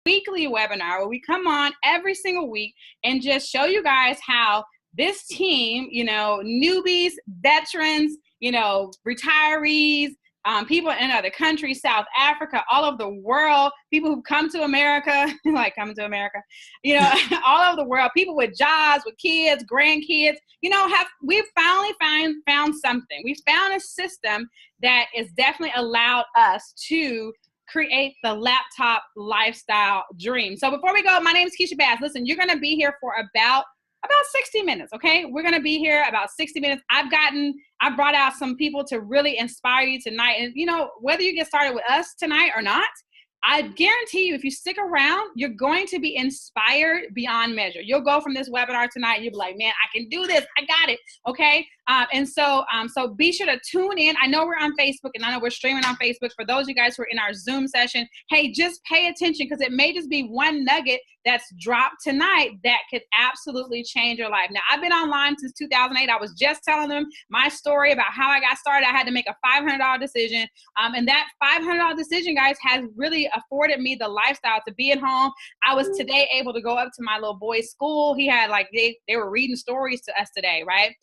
weekly webinar where we come on every single week and just show you guys how this team, newbies, veterans, retirees, people in other countries, South Africa, all over the world, people who come to America, like coming to America, all over the world, people with jobs, with kids, grandkids, we've finally found something. We found a system that has definitely allowed us to create the laptop lifestyle dream. So before we go, my name is Keysha Bass. Listen, you're going to be here for about 60 minutes, okay? We're going to be here about 60 minutes. I've brought out some people to really inspire you tonight. And, whether you get started with us tonight or not, I guarantee you, if you stick around, you're going to be inspired beyond measure. You'll go from this webinar tonight, and you'll be like, man, I can do this. I got it, okay? So be sure to tune in. I know we're on Facebook, and I know we're streaming on Facebook. For those of you guys who are in our Zoom session, hey, just pay attention, because it may just be one nugget that's dropped tonight that could absolutely change your life. Now, I've been online since 2008. I was just telling them my story about how I got started. I had to make a $500 decision. And that $500 decision, guys, has really afforded me the lifestyle to be at home. I was today able to go up to my little boy's school. He had they were reading stories to us today, right?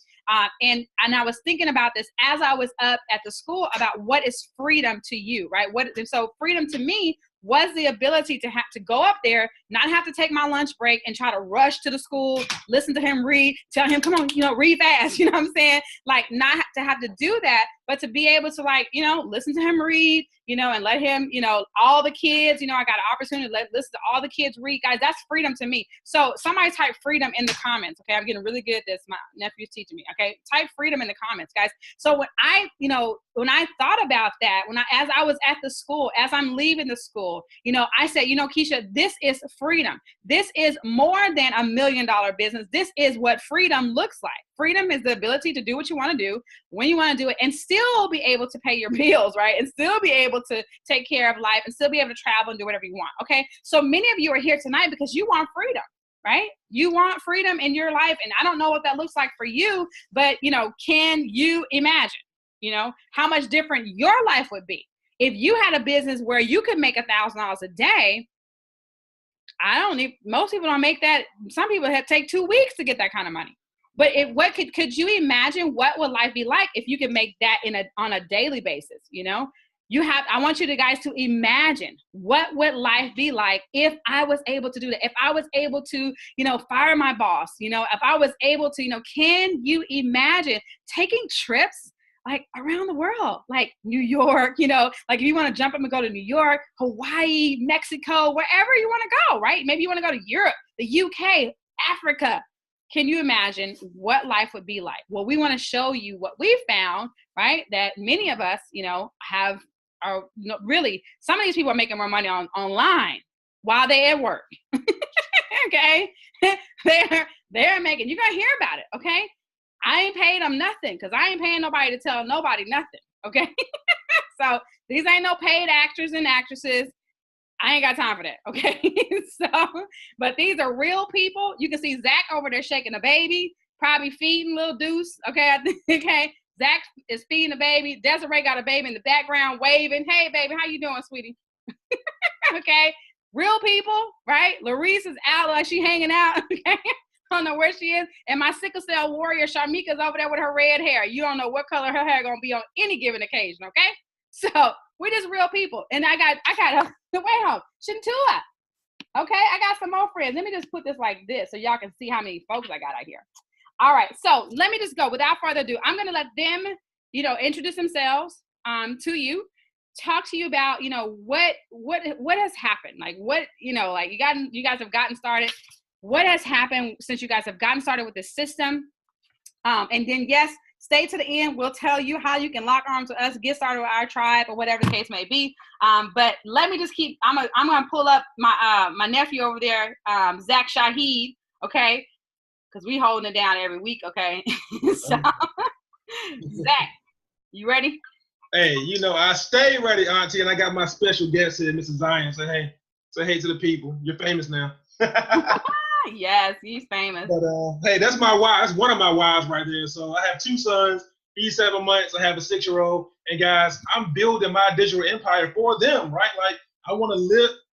And I was thinking about this as I was up at the school about what is freedom to you, right? So freedom to me was the ability to have to go up there, not have to take my lunch break and try to rush to the school, listen to him read, tell him, come on, read fast, you know what I'm saying? Like, not to have to do that, but to be able to listen to him read, and let him, all the kids, I got an opportunity to listen to all the kids read. Guys, that's freedom to me. So somebody type freedom in the comments, okay? I'm getting really good at this. My nephew's teaching me, okay? Type freedom in the comments, guys. So when I thought about that, as I was at the school, as I'm leaving the school, I said, Keysha, this is freedom. This is more than $1 million business. This is what freedom looks like. Freedom is the ability to do what you want to do, when you want to do it, and still be able to pay your bills, right? And still be able to take care of life and still be able to travel and do whatever you want, okay? So many of you are here tonight because you want freedom, right? You want freedom in your life, and I don't know what that looks like for you, but, can you imagine, how much different your life would be if you had a business where you could make $1,000 a day? Most people don't make that. Some people have take 2 weeks to get that kind of money. But could you imagine what would life be like if you could make that on a daily basis? I want you guys to imagine what would life be like if I was able to do that. If I was able to, fire my boss, if I was able to, can you imagine taking trips like around the world, like New York, like if you want to jump up and go to New York, Hawaii, Mexico, wherever you want to go, right? Maybe you want to go to Europe, the UK, Africa. Can you imagine what life would be like? Well, we want to show you what we found, right? That many of us, really, some of these people are making more money online while they're at work. Okay? They're making, you're going to hear about it, okay? I ain't paying them nothing, because I ain't paying nobody to tell nobody nothing, okay? So these ain't no paid actors and actresses. I ain't got time for that, okay? But these are real people. You can see Zach over there shaking a baby, probably feeding little Deuce, okay? Okay, Zach is feeding the baby. Desiree got a baby in the background waving. Hey, baby, how you doing, sweetie? Okay, real people, right? Larice is out like she hanging out, okay? I don't know where she is. And my sickle cell warrior, Sharmika's over there with her red hair. You don't know what color her hair gonna be on any given occasion, okay? So we're just real people. And I got wait home, Shintua. Okay, I got some more friends. Let me just put this like this so y'all can see how many folks I got out here. All right, so let me just go. Without further ado, I'm gonna let them, introduce themselves to you, talk to you about, what has happened. Like what, you guys have gotten started. What has happened since you guys have gotten started with this system? And then yes, stay to the end. We'll tell you how you can lock arms with us, get started with our tribe, or whatever the case may be. But let me just I'm gonna pull up my nephew over there, Zach Shaheed, okay? Because we holding it down every week, okay? So, Zach, you ready? Hey, I stay ready, Auntie, and I got my special guest here, Mrs. Zion. Say hey to the people. You're famous now. Yes, he's famous. But hey, that's my wife. That's one of my wives right there. So I have 2 sons. He's 7 months. I have a 6-year-old. And guys, I'm building my digital empire for them, right? Like I want to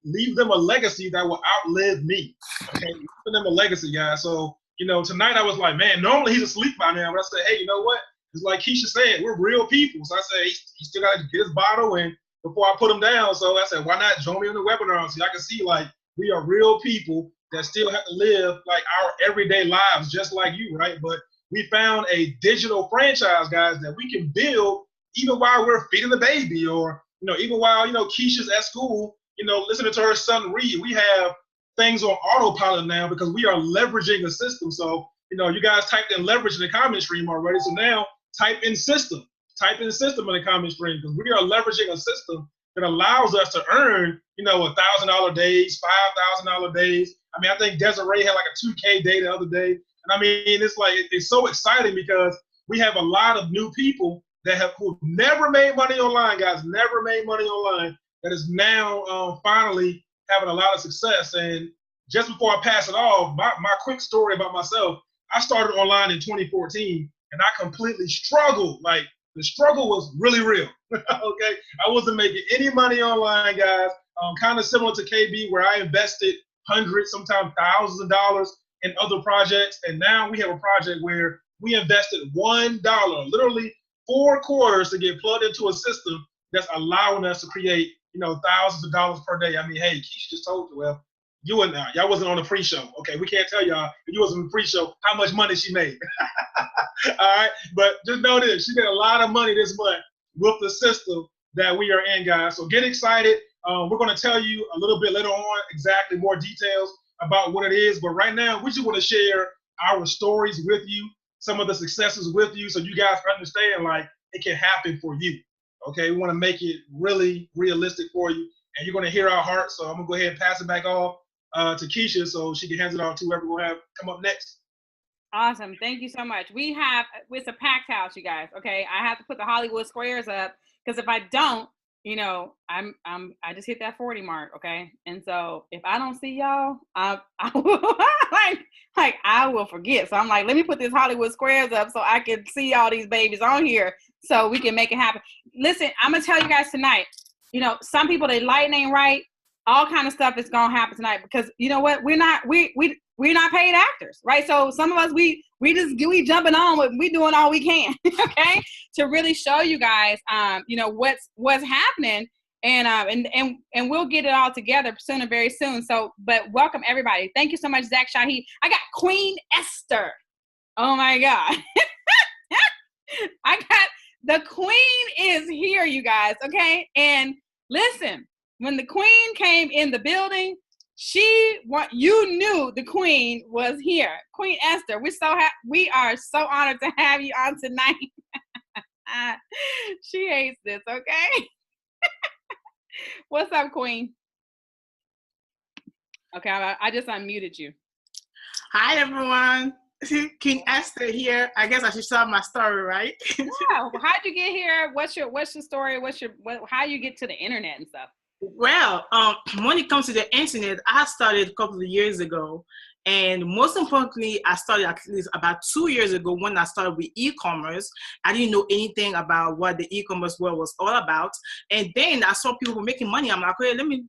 leave them a legacy that will outlive me. Okay, leave them a legacy, guys. So, you know, tonight I was like, man, normally he's asleep by now, but I said, hey, you know what? It's like Keysha said, we're real people. So I said, he still got to get his bottle and before I put him down. So I said, why not join me on the webinar so I can see like we are real people that still have to live like our everyday lives just like you, right? But we found a digital franchise, guys, that we can build even while we're feeding the baby or, you know, even while, you know, Keysha's at school, you know, listening to her son read. We have things on autopilot now because we are leveraging a system. So, you know, you guys typed in leverage in the comment stream already. So now type in system. Type in system in the comment stream because we are leveraging a system that allows us to earn, you know, $1,000 days, $5,000 days. I mean, I think Desiree had like a 2K day the other day. And I mean, it's like, it's so exciting because we have a lot of new people that who've never made money online, guys, never made money online, that is now finally having a lot of success. And just before I pass it off, my quick story about myself, I started online in 2014 and I completely struggled. Like the struggle was really real, okay? I wasn't making any money online, guys. Kind of similar to KB where I invested hundreds, sometimes thousands of dollars in other projects. And now we have a project where we invested $1, literally 4 quarters to get plugged into a system that's allowing us to create, you know, thousands of dollars per day. I mean, hey, Keysha just told you, well, you and y'all wasn't on the pre-show. Okay, we can't tell y'all if you wasn't on the pre-show how much money she made. All right, but just know this, she made a lot of money this month with the system that we are in, guys. So get excited. We're going to tell you a little bit later on exactly more details about what it is. But right now, we just want to share our stories with you, some of the successes with you, so you guys understand like it can happen for you. Okay, we want to make it really realistic for you, and you're going to hear our heart. So I'm going to go ahead and pass it back off to Keysha so she can hand it off to whoever we'll have come up next. Awesome. Thank you so much. It's a packed house, you guys. Okay, I have to put the Hollywood squares up because if I don't, you know, I just hit that 40 mark. Okay, and so if I don't see y'all, I will like I will forget. So I'm like, let me put this Hollywood squares up so I can see all these babies on here so we can make it happen. Listen, I'm gonna tell you guys tonight. You know, some people they lighting ain't right. All kind of stuff is gonna happen tonight because you know what? We're not paid actors, right? So some of us we jumping on, we doing all we can, okay, to really show you guys, you know, what's happening, and we'll get it all together soon, very soon. So, but welcome everybody. Thank you so much, Zach Shahi. I got Queen Esther. Oh my God, I got the Queen is here, you guys, okay? And listen. When the Queen came in the building, you knew the Queen was here. Queen Esther, we are so honored to have you on tonight. She hates this, okay? What's up, Queen? Okay, I just unmuted you. Hi, everyone. Queen Esther here. I guess I should tell my story, right? Yeah. How'd you get here? What's your story? How you get to the internet and stuff? Well, when it comes to the internet, I started a couple of years ago. And most importantly, I started at least about 2 years ago when I started with e-commerce. I didn't know anything about what the e-commerce world was all about. And then I saw people making money. I'm like, okay, let me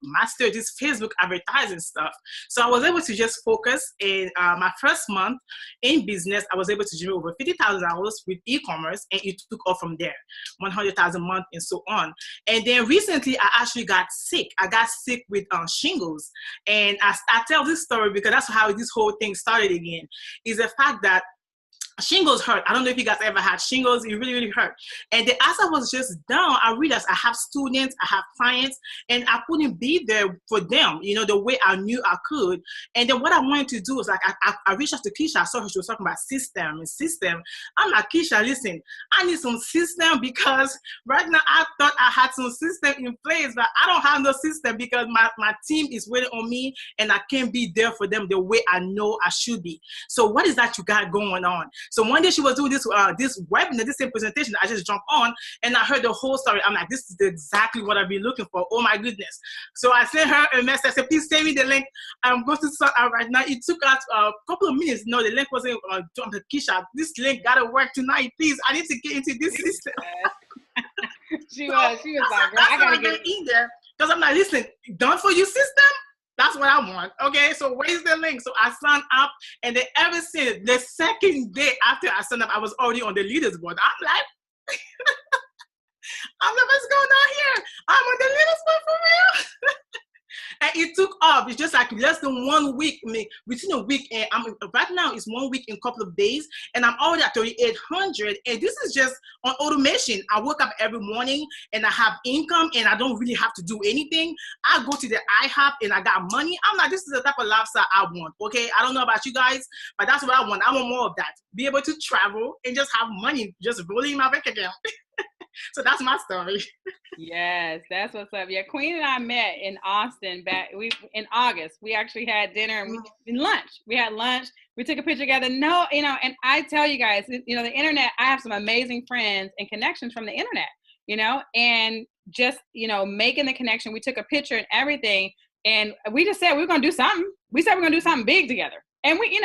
master this Facebook advertising stuff. So I was able to just focus. In my first month in business, I was able to generate over $50,000 with e-commerce, and it took off from there, $100,000 a month and so on. And then recently, I actually got sick. I got sick with shingles. And I tell this story because that's how this whole thing started again, is the fact that shingles hurt. I don't know if you guys ever had shingles. It really, really hurt. And then as I was just down, I realized I have students, I have clients, and I couldn't be there for them, you know, the way I knew I could. And then what I wanted to do was like, I reached out to Keysha. I saw her, she was talking about system. I'm like, Keysha, listen, I need some system because right now I thought I had some system in place, but I don't have no system because my team is waiting on me and I can't be there for them the way I know I should be. So what is that you got going on? So one day she was doing this webinar, this same presentation. I just jumped on and I heard the whole story. I'm like, this is exactly what I've been looking for. Oh my goodness. So I sent her a message. I said, please send me the link. I'm going to start out right now. It took us a couple of minutes. No, the link wasn't jumped. Keysha, this link got to work tonight. Please, I need to get into this system. She was like, girl, I got to get in there. Because I'm like, listen, done for you system? That's what I want. Okay, so where's the link? So I signed up, and then ever since the second day after I signed up, I was already on the leaders board. I'm like, what's going on here? I'm on the leaders board for real. And it took off. It's just like less than 1 week. I mean, within a week, and right now it's 1 week in a couple of days, and I'm already at 3,800. And this is just on automation. I wake up every morning and I have income, and I don't really have to do anything. I go to the IHOP and I got money. I'm like, this is the type of lifestyle I want. Okay, I don't know about you guys, but that's what I want. I want more of that. Be able to travel and just have money just rolling in my bank account. So that's my story. Yes, that's what's up. Yeah, Queen and I met in Austin in August. We actually had dinner and lunch. We had lunch. We took a picture together. No, and I tell you guys, the internet, I have some amazing friends and connections from the internet, and just, making the connection. We took a picture and everything, and we just said we were going to do something. We said we're going to do something big together. And we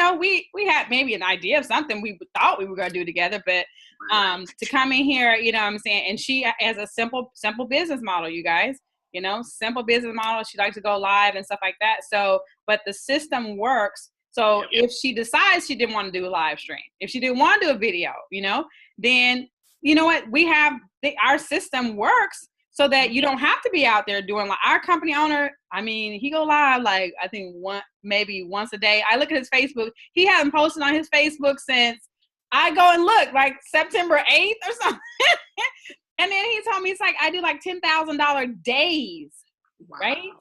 had maybe an idea of something we thought we were going to do together, but to come in here, what I'm saying, and she has a simple business model, you guys, simple business model. She likes to go live and stuff like that. So, but the system works. So if she decides she didn't want to do a live stream, if she didn't want to do a video, then you know what? We have our system works so that you don't have to be out there doing, like, our company owner. I mean, he go live like, I think maybe once a day. I look at his Facebook. He hasn't posted on his Facebook since I go and look, like September 8th or something. And then he told me, it's like, I do like $10,000 days, right?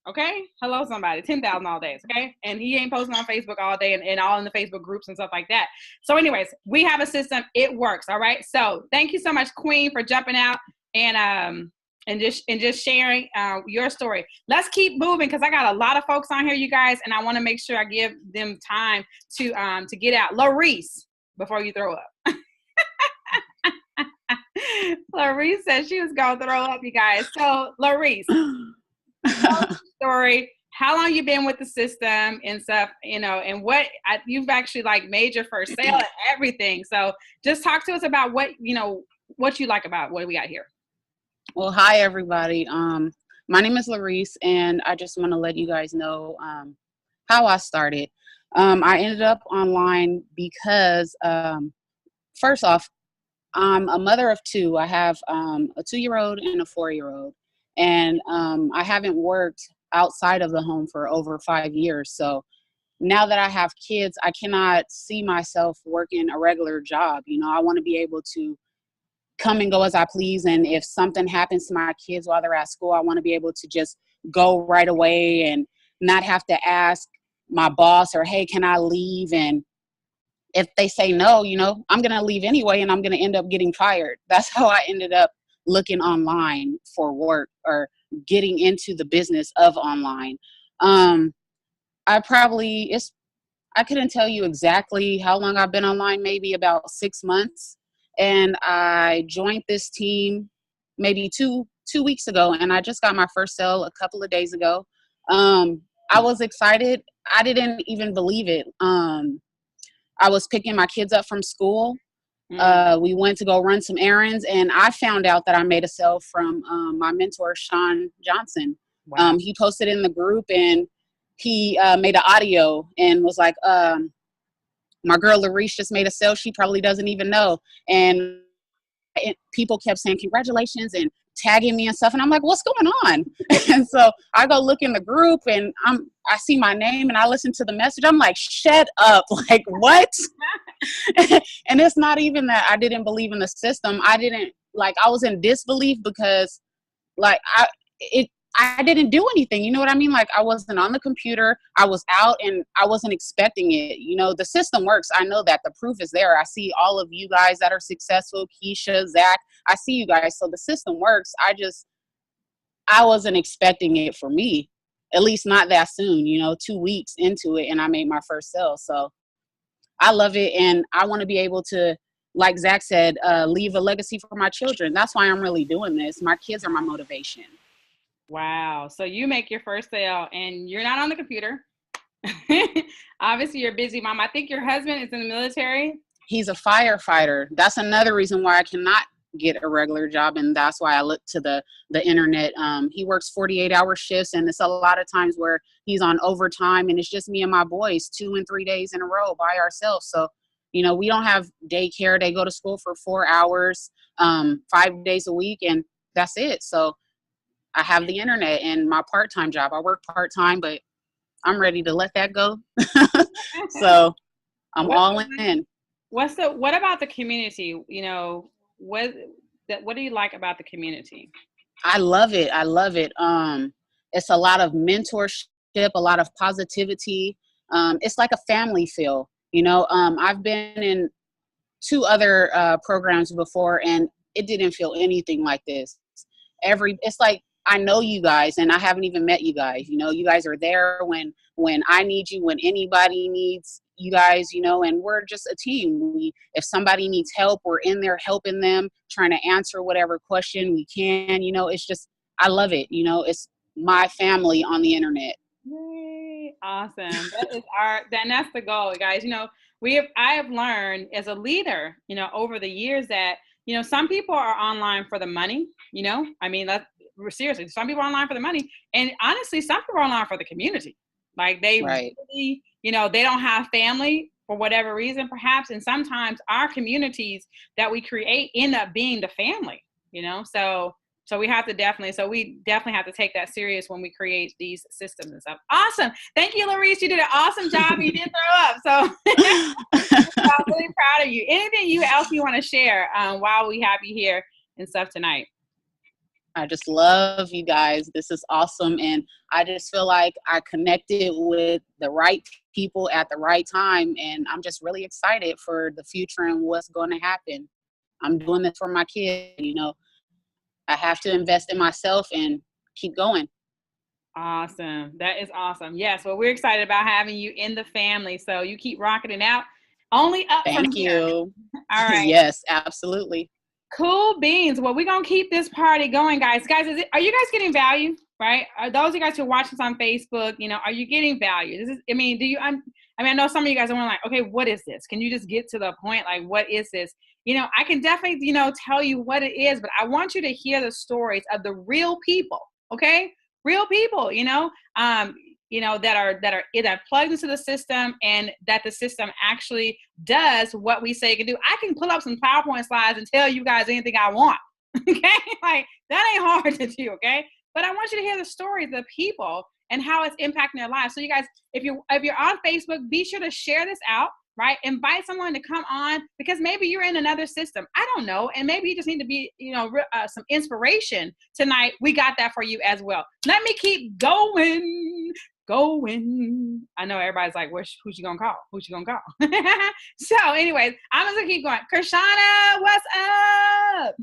Okay. Hello, somebody. $10,000 days. Okay. And he ain't posting on Facebook all day and all in the Facebook groups and stuff like that. So anyways, we have a system. It works. All right. So thank you so much, Queen, for jumping out and just sharing your story. Let's keep moving, because I got a lot of folks on here, you guys, and I want to make sure I give them time to get out. Larice, before you throw up. Larice said she was going to throw up, you guys. So Larice, story, how long you been with the system and stuff, and what you've actually like made your first sale and everything. So just talk to us about what you like about what we got here. Well, hi, everybody. My name is Larice, and I just want to let you guys know how I started. I ended up online because, first off, I'm a mother of two. I have a 2-year-old and a 4-year-old, and I haven't worked outside of the home for over 5 years. So now that I have kids, I cannot see myself working a regular job. I want to be able to come and go as I please. And if something happens to my kids while they're at school, I want to be able to just go right away and not have to ask my boss or, hey, can I leave? And if they say no, I'm going to leave anyway, and I'm going to end up getting fired. That's how I ended up looking online for work, or getting into the business of online. I couldn't tell you exactly how long I've been online, maybe about 6 months. And I joined this team maybe two weeks ago, and I just got my first sale a couple of days ago. I was excited. I didn't even believe it. I was picking my kids up from school. We went to go run some errands, and I found out that I made a sale from my mentor, Sean Johnson. Wow. He posted in the group, and he made an audio and was like, my girl Larice just made a sale. She probably doesn't even know. And people kept saying, congratulations, and tagging me and stuff. And I'm like, what's going on? And so I go look in the group, and I see my name, and I listen to the message. I'm like, shut up. Like, what? And it's not even that I didn't believe in the system. I was in disbelief because I didn't do anything. You know what I mean? Like, I wasn't on the computer. I was out, and I wasn't expecting it. The system works. I know that. The proof is there. I see all of you guys that are successful. Keysha, Zach, I see you guys. So the system works. I wasn't expecting it for me, at least not that soon, 2 weeks into it, and I made my first sale. So I love it. And I want to be able to, like Zach said, leave a legacy for my children. That's why I'm really doing this. My kids are my motivation. Wow. So you make your first sale, and you're not on the computer. Obviously, you're a busy mom. I think your husband is in the military. He's a firefighter. That's another reason why I cannot get a regular job, and that's why I look to the internet. He works 48-hour shifts, and it's a lot of times where he's on overtime, and it's just me and my boys 2 and 3 days in a row by ourselves. So, you know, we don't have daycare. They go to school for 4 hours, 5 days a week, and that's it. So I have the internet and my part-time job. I work part-time, but I'm ready to let that go. So I'm all in. What about the community? You know, what do you like about the community? I love it. I love it. It's a lot of mentorship, a lot of positivity. It's like a family feel, you know. I've been in 2 other programs before, and it didn't feel anything like this. It's like I know you guys, and I haven't even met you guys. You know, you guys are there when I need you, when anybody needs you guys, you know, and we're just a team. If somebody needs help, we're in there helping them, trying to answer whatever question we can. You know, it's just, I love it. You know, it's my family on the internet. Yay, awesome. That's the goal, guys. You know, I have learned as a leader, you know, over the years that, you know, some people are online for the money, you know, I mean, seriously, some people are online for the money, and honestly, some people are online for the community. Like they really, you know, they don't have family for whatever reason, perhaps. And sometimes our communities that we create end up being the family, you know, so we definitely have to take that serious when we create these systems and stuff. Awesome. Thank you, Larice. You did an awesome job. You did throw up. So I'm really proud of you. Anything else you want to share while we have you here and stuff tonight? I just love you guys. This is awesome. And I just feel like I connected with the right people at the right time. And I'm just really excited for the future and what's going to happen. I'm doing this for my kids. You know, I have to invest in myself and keep going. Awesome. That is awesome. Yes. Well, we're excited about having you in the family. So you keep rocking it out. Only up from here. Thank you. All right. Yes, absolutely. Cool beans. Well, we're going to keep this party going, guys. Guys, are you guys getting value, right? Are those of you guys who are watching this on Facebook, you know, are you getting value? I know some of you guys are wondering, like, okay, what is this? Can you just get to the point? Like, what is this? You know, I can definitely, you know, tell you what it is, but I want you to hear the stories of the real people, okay? Real people, you know, that are plugged into the system, and that the system actually does what we say it can do. I can pull up some PowerPoint slides and tell you guys anything I want. Okay, like that ain't hard to do. Okay, but I want you to hear the stories of people and how it's impacting their lives. So you guys, if you're on Facebook, be sure to share this out. Right, invite someone to come on, because maybe you're in another system. I don't know, and maybe you just need to be, you know, some inspiration tonight. We got that for you as well. Let me keep going. I know everybody's like, who's you gonna call? Who's you gonna call? So anyways, I'm just gonna keep going. Kirshana, what's up?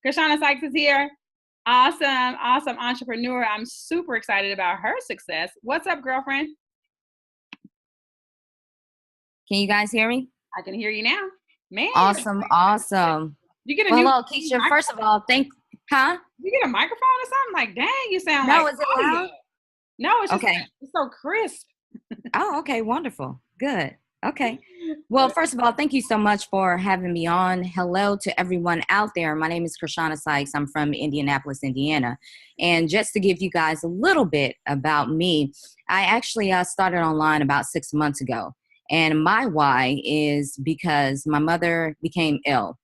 Kirshana Sykes is here. Awesome entrepreneur. I'm super excited about her success. What's up, girlfriend? Can you guys hear me? I can hear you now. Man. Awesome. You get a hello, Keysha. First of all, you get a microphone or something? Like, dang, you sound no, like. Is it loud? No, it's just okay. It's so crisp. Oh, okay, wonderful. Good. Okay. Well, first of all, thank you so much for having me on. Hello to everyone out there. My name is Kirshana Sykes. I'm from Indianapolis, Indiana. And just to give you guys a little bit about me, I actually started online about 6 months ago. And my why is because my mother became ill,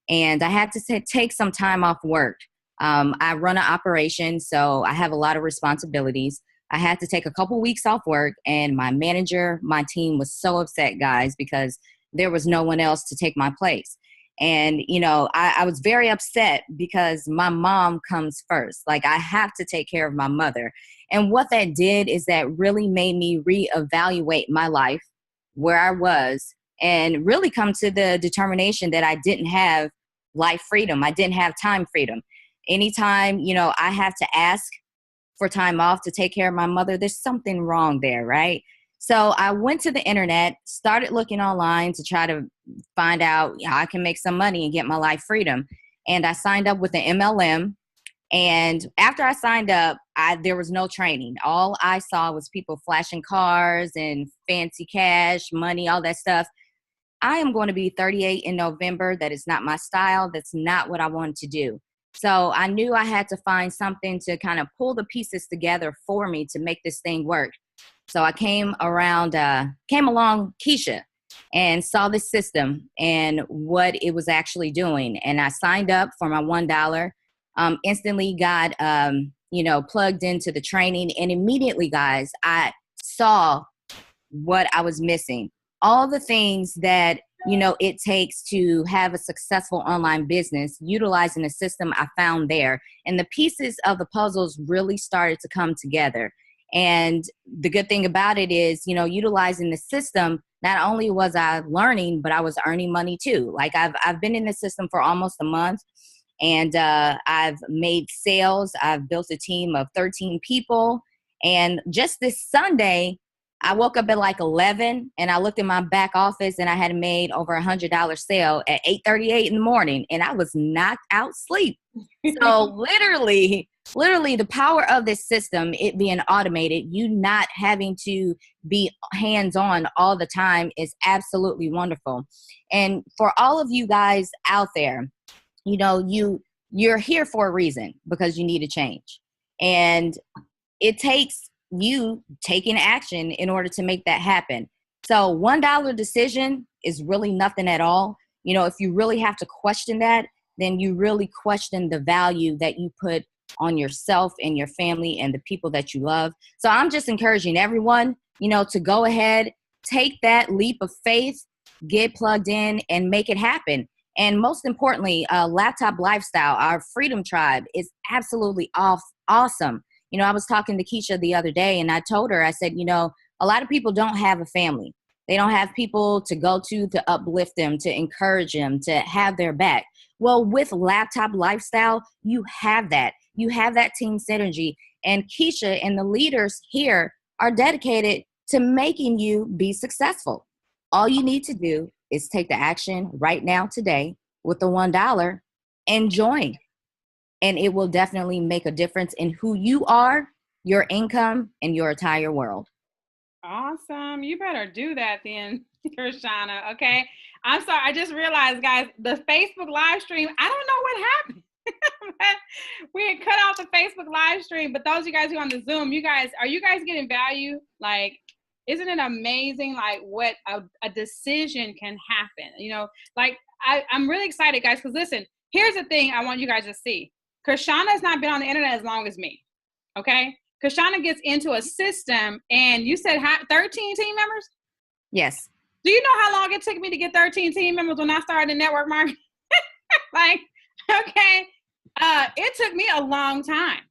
and I had to take some time off work. I run an operation, so I have a lot of responsibilities. I had to take a couple weeks off work, and my manager, my team was so upset, guys, because there was no one else to take my place. And, you know, I was very upset because my mom comes first. Like, I have to take care of my mother. And what that did is that really made me reevaluate my life, where I was, and really come to the determination that I didn't have life freedom. I didn't have time freedom. Anytime, you know, I have to ask for time off to take care of my mother, there's something wrong there, right? So I went to the internet, started looking online to try to find out how I can make some money and get my life freedom. And I signed up with the MLM. And after I signed up, there was no training. All I saw was people flashing cars and fancy cash, money, all that stuff. I am going to be 38 in November. That is not my style. That's not what I want to do. So I knew I had to find something to kind of pull the pieces together for me to make this thing work. So I came along Keysha and saw this system and what it was actually doing. And I signed up for my $1, instantly got, plugged into the training. And immediately, guys, I saw what I was missing. All the things that, it takes to have a successful online business, utilizing the system I found there. And the pieces of the puzzles really started to come together. And the good thing about it is, utilizing the system, not only was I learning, but I was earning money too. Like I've been in the system for almost a month, and I've made sales. I've built a team of 13 people. And just this Sunday, I woke up at like 11 and I looked in my back office and I had made over $100 sale at 8:38 in the morning, and I was knocked out sleep. So literally the power of this system, it being automated, you not having to be hands-on all the time, is absolutely wonderful. And for all of you guys out there, you're here for a reason, because you need a change. And it takes you taking action in order to make that happen. So $1 decision is really nothing at all. If you really have to question that, then you really question the value that you put on yourself and your family and the people that you love. So I'm just encouraging everyone, to go ahead, take that leap of faith, get plugged in and make it happen. And most importantly, Laptop Lifestyle, our Freedom Tribe, is absolutely awesome. I was talking to Keysha the other day, and I told her, I said, a lot of people don't have a family. They don't have people to go to uplift them, to encourage them, to have their back. Well, with Laptop Lifestyle, you have that. You have that team synergy. And Keysha and the leaders here are dedicated to making you be successful. All you need to do is take the action right now, today, with the $1 and join. And it will definitely make a difference in who you are, your income, and your entire world. Awesome. You better do that then, Kirshana. Okay. I'm sorry. I just realized, guys, the Facebook live stream, I don't know what happened. We had cut off the Facebook live stream, but those of you guys who are on the Zoom, are you guys getting value? Like, isn't it amazing, like, what a decision can happen? I'm really excited, guys, because listen, here's the thing I want you guys to see. Kirshana has not been on the internet as long as me, okay? Kirshana gets into a system, and you said 13 team members? Yes. Do you know how long it took me to get 13 team members when I started in network marketing? Okay. It took me a long time,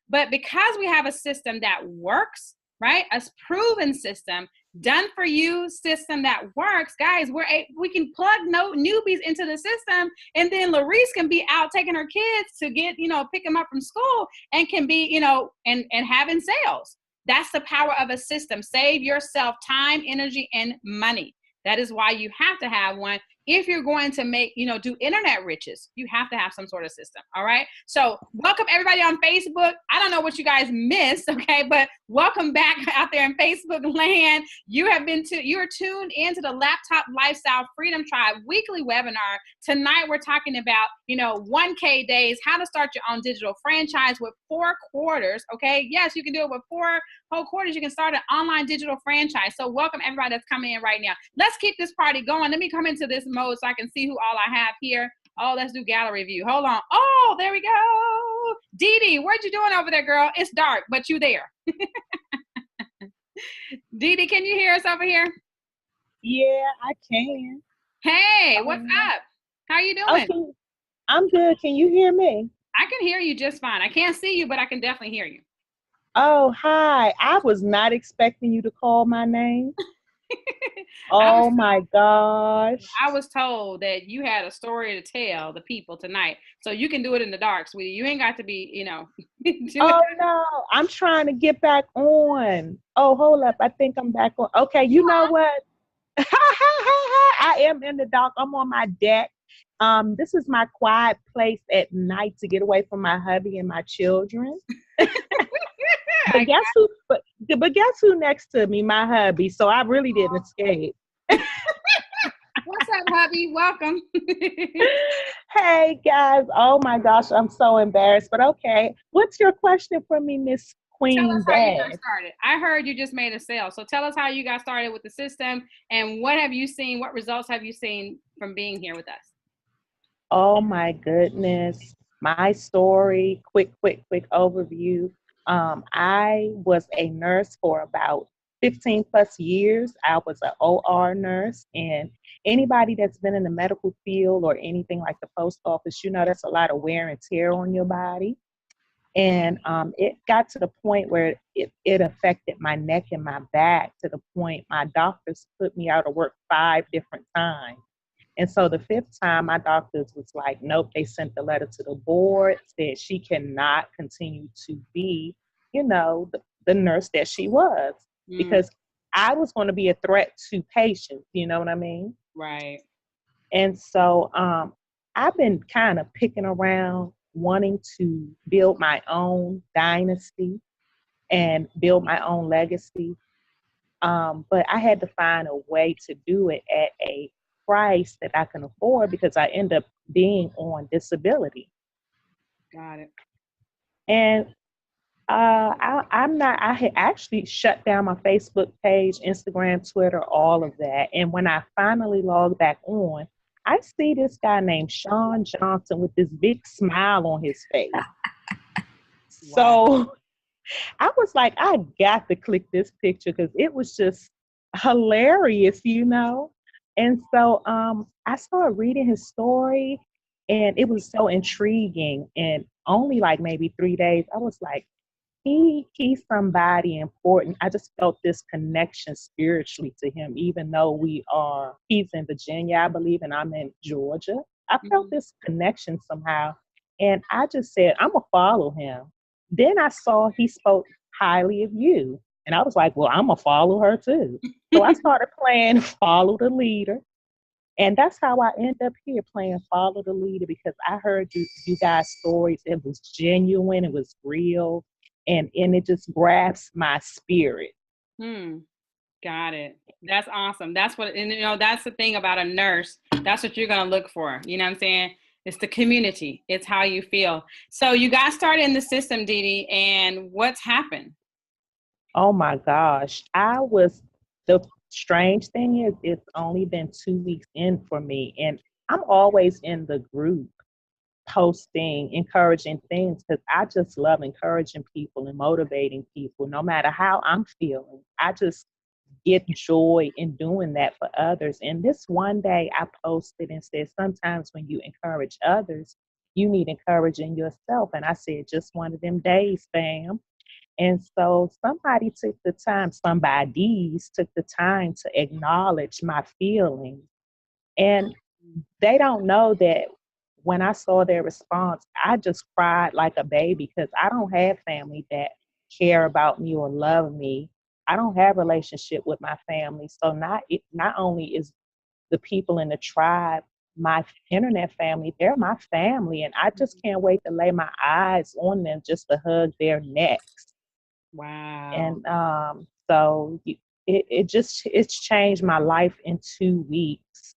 but because we have a system that works, right? A proven system, done for you system that works, guys, we can plug newbies into the system, and then Larice can be out taking her kids to get, pick them up from school, and can be, and having sales. That's the power of a system. Save yourself time, energy, and money. That is why you have to have one. If you're going to make, do internet riches, you have to have some sort of system. All right. So welcome everybody on Facebook. I don't know what you guys missed. Okay. But welcome back out there in Facebook land. You are tuned into the Laptop Lifestyle Freedom Tribe weekly webinar. Tonight, we're talking about, 1K days, how to start your own digital franchise with 4 quarters. Okay. Yes, you can do it with 4 whole quarters. You can start an online digital franchise. So welcome everybody that's coming in right now. Let's keep this party going. Let me come into this mode so I can see who all I have here. Oh, let's do gallery view. Hold on. Oh, there we go. Dee Dee, what you doing over there, girl? It's dark, but you there. Dee Dee, can you hear us over here? Yeah, I can. Hey, what's up? How you doing? Okay. I'm good. Can you hear me? I can hear you just fine. I can't see you, but I can definitely hear you. Oh, hi. I was not expecting you to call my name. Oh my gosh. I was told that you had a story to tell the people tonight. So you can do it in the dark, sweetie. You ain't got to be, Oh no, I'm trying to get back on. Oh, hold up. I think I'm back on. Okay, you know what? I am in the dark. I'm on my deck. This is my quiet place at night to get away from my hubby and my children. But guess who next to me? My hubby. So I really didn't escape. up, hubby? Welcome. Hey guys, oh my gosh, I'm so embarrassed, but okay. What's your question for me, Miss Tell Queen us how you got Bass? started. I heard you just made a sale. So tell us how you got started with the system and what have you seen? What results have you seen from being here with us? Oh my goodness. My story, quick overview. I was a nurse for about 15 plus years. I was an OR nurse, and anybody that's been in the medical field or anything like the post office, you know, that's a lot of wear and tear on your body. And it got to the point where it affected my neck and my back to the point my doctors put me out of work 5 different times. And so the fifth time, my doctors was like, nope, they sent the letter to the board, said she cannot continue to be, you know, the nurse that she was, Mm, because I was going to be a threat to patients, you know what I mean? right. And so I've been kind of picking around, wanting to build my own dynasty and build my own legacy. But I had to find a way to do it at a price that I can afford because I end up being on disability. Got it. And I had actually shut down my Facebook page, Instagram, Twitter, all of that. And when I finally logged back on, I see this guy named Sean Johnson with this big smile on his face. Wow. So I was like, I got to click this picture because it was just hilarious, you know? And so I started reading his story and it was so intriguing. And only like maybe 3 days, I was like, he's somebody important. I just felt this connection spiritually to him, even though he's in Virginia, I believe, and I'm in Georgia. I felt this connection somehow. And I just said, I'm going to follow him. Then I saw he spoke highly of you. And I was like, well, I'm going to follow her too. So I started playing Follow the Leader. And that's how I end up here playing Follow the Leader, because I heard you guys' stories. It was genuine, it was real, and it just grabs my spirit. Hmm. Got it. That's awesome. That's what, and you know, that's the thing about a nurse. That's what you're going to look for. You know what I'm saying? It's the community. It's how you feel. So you got started in the system, Dee Dee, and what's happened? Oh my gosh. The strange thing is, it's only been 2 weeks in for me. And I'm always in the group posting encouraging things because I just love encouraging people and motivating people no matter how I'm feeling. I just get joy in doing that for others. And this one day I posted and said, sometimes when you encourage others, you need encouraging yourself. And I said, just one of them days, fam. And so somebodies took the time to acknowledge my feelings. And they don't know that when I saw their response, I just cried like a baby because I don't have family that care about me or love me. I don't have a relationship with my family. So not only is the people in the tribe my internet family, they're my family. And I just can't wait to lay my eyes on them just to hug their necks. Wow. And so it's changed my life in 2 weeks.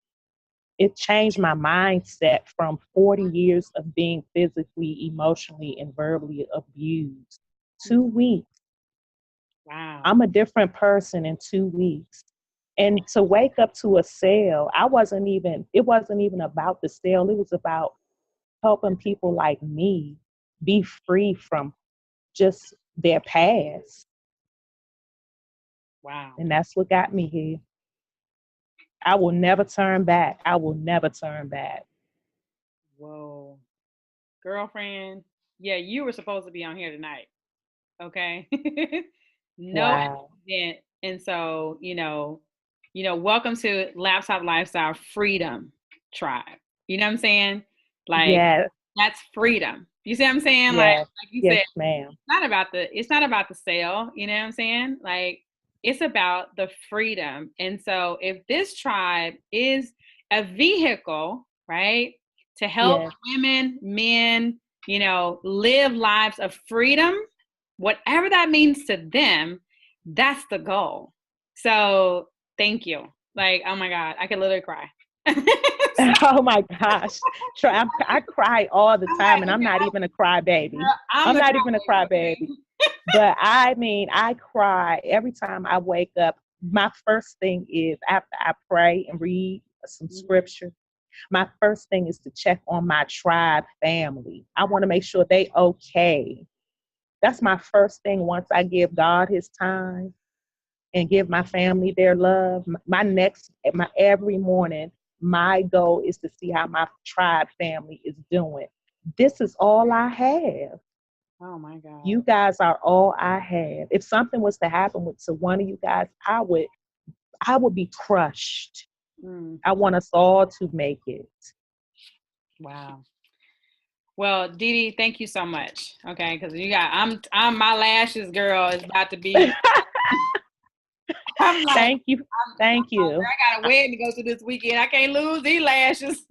It changed my mindset from 40 years of being physically, emotionally, and verbally abused. 2 weeks. Wow. I'm a different person in 2 weeks. And to wake up to a sale, it wasn't even about the sale. It was about helping people like me be free from just their past. Wow. And that's what got me here. I will never turn back. I will never turn back. Whoa. Girlfriend, yeah, you were supposed to be on here tonight. Okay. No Wow. accident. And so, welcome to Laptop Lifestyle Freedom Tribe. You know what I'm saying? Like, Yes, that's freedom. You see what I'm saying? yes, Like you yes, said, ma'am. it's not about the sale, you know what I'm saying? Like, it's about the freedom. And so if this tribe is a vehicle, right, to help Yes. women, men, live lives of freedom, whatever that means to them, that's the goal. So thank you. Like, oh my God, I could literally cry. Oh my gosh. I cry all the time, and I'm not even a crybaby. I'm not even a crybaby. But I mean, I cry every time I wake up. My first thing is after I pray and read some scripture, my first thing is to check on my tribe family. I want to make sure they okay. That's my first thing once I give God his time and give my family their love. My every morning, my goal is to see how my tribe family is doing. This is all I have. Oh my God. You guys are all I have. If something was to happen to one of you guys, I would be crushed. I want us all to make it. Wow. Well, Dee Dee, thank you so much. Okay, because I'm my lashes girl is about to be. I'm like, Thank you. Thank you. I got a wedding to go to this weekend. I can't lose these lashes.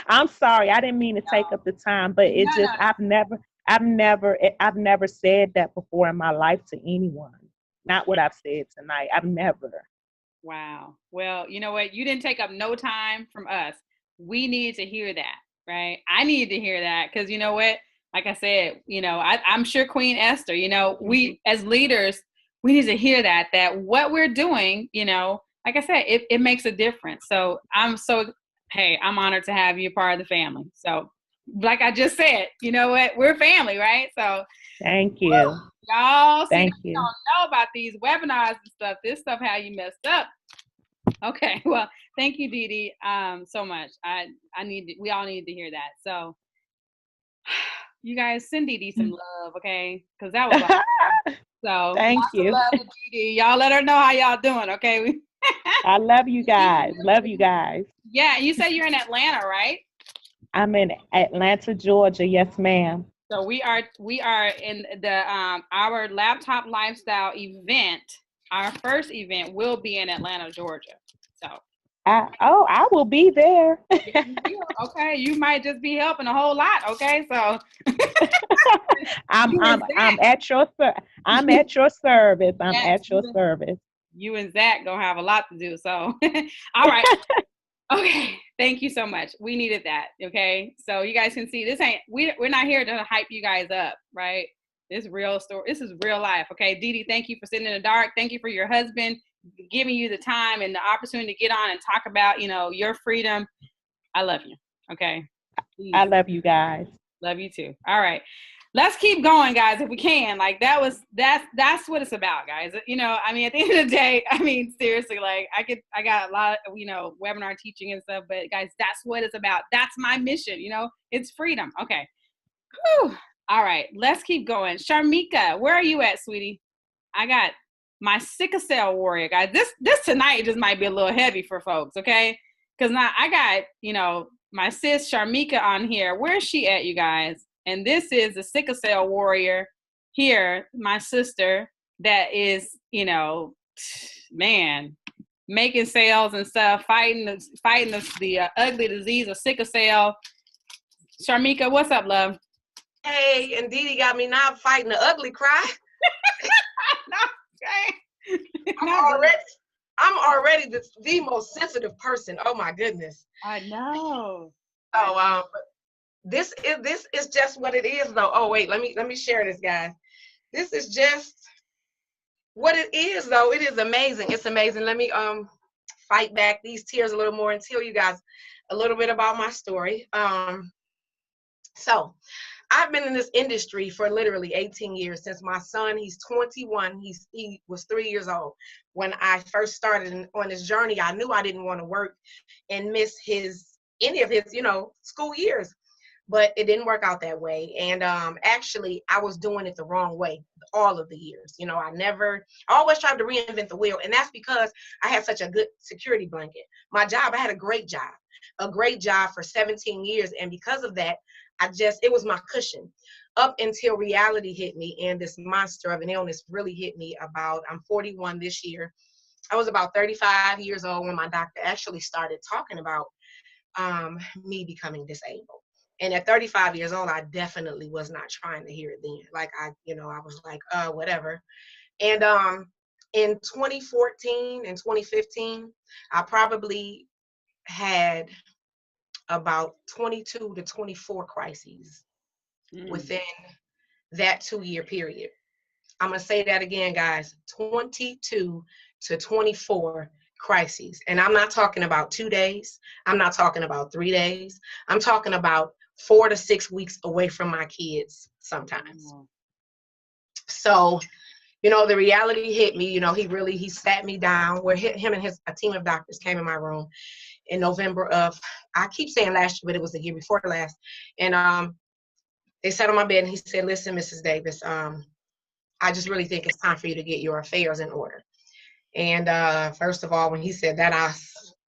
I'm sorry. I didn't mean to take up the time, but I've never said that before in my life to anyone. Not what I've said tonight. I've never. Wow. Well, you know what? You didn't take up no time from us. We needed to hear that, right? I needed to hear that because you know what? Like I said, I'm sure Queen Esther, we as leaders, we need to hear that what we're doing, like I said, it makes a difference. So I'm honored to have you part of the family. So like I just said, you know what? We're family, right? So thank you. Y'all, thank you you. don't know about these webinars and stuff. This stuff how you messed up. Okay, well, thank you, Dee Dee, so much. We all need to hear that. So you guys send Dee Dee some love, okay? Because that was awesome. So thank you. Love to Dee Dee. Y'all let her know how y'all doing, okay? I love you guys. Love you guys. Yeah, you said you're in Atlanta, right? I'm in Atlanta, Georgia. Yes, ma'am. So we are in the our laptop lifestyle event. Our first event will be in Atlanta, Georgia. So I will be there. Okay, you might just be helping a whole lot. Okay, so I'm at your service. I'm at your service. You and Zach gonna have a lot to do. So, all right. Okay, thank you so much. We needed that. Okay, so you guys can see we're not here to hype you guys up, right? This real story. This is real life. Okay, Dee Dee, thank you for sitting in the dark. Thank you for your husband giving you the time and the opportunity to get on and talk about your freedom. I love you. Okay, please. I love you guys. Love you too. All right. Let's keep going, guys, if we can. Like that's what it's about, guys. At the end of the day, seriously, like I got a lot of, webinar teaching and stuff, but guys, that's what it's about. That's my mission, it's freedom. Okay. Whew. All right, let's keep going. Sharmika, where are you at, sweetie? I got my sickle cell warrior, guys. This tonight just might be a little heavy for folks, okay? Because now I got, my sis Sharmika on here. Where's she at, you guys? And this is the sickle cell warrior here, my sister, that is, making sales and stuff, fighting the ugly disease of sickle cell. Sharmika, what's up, love? Hey, and Dee Dee got me now fighting the ugly cry. I'm already the most sensitive person. Oh my goodness. I know. So this is just what it is though. Oh wait, let me share this, guys. This is just what it is though. It is amazing. It's amazing. Let me fight back these tears a little more and tell you guys a little bit about my story. So I've been in this industry for literally 18 years. Since my son, he's 21, he was 3 years old. When I first started on this journey, I knew I didn't want to work and miss any of his, school years. But it didn't work out that way. And actually, I was doing it the wrong way all of the years. I always tried to reinvent the wheel. And that's because I had such a good security blanket. My job, I had a great job for 17 years. And because of that, it was my cushion up until reality hit me and this monster of an illness really hit me I'm 41 this year. I was about 35 years old when my doctor actually started talking about me becoming disabled. And at 35 years old, I definitely was not trying to hear it then. Like I was like, whatever. And in 2014 and 2015, I probably had about 22 to 24 crises within that 2-year period. I'm going to say that again, guys, 22 to 24 crises. And I'm not talking about 2 days. I'm not talking about 3 days. I'm talking about 4 to 6 weeks away from my kids sometimes. So, you know, the reality hit me. You know, he sat me down where him and a team of doctors came in my room in November of, I keep saying last year, but it was the year before last. And they sat on my bed and he said, listen, Mrs. Davis, I just really think it's time for you to get your affairs in order. And first of all, when he said that,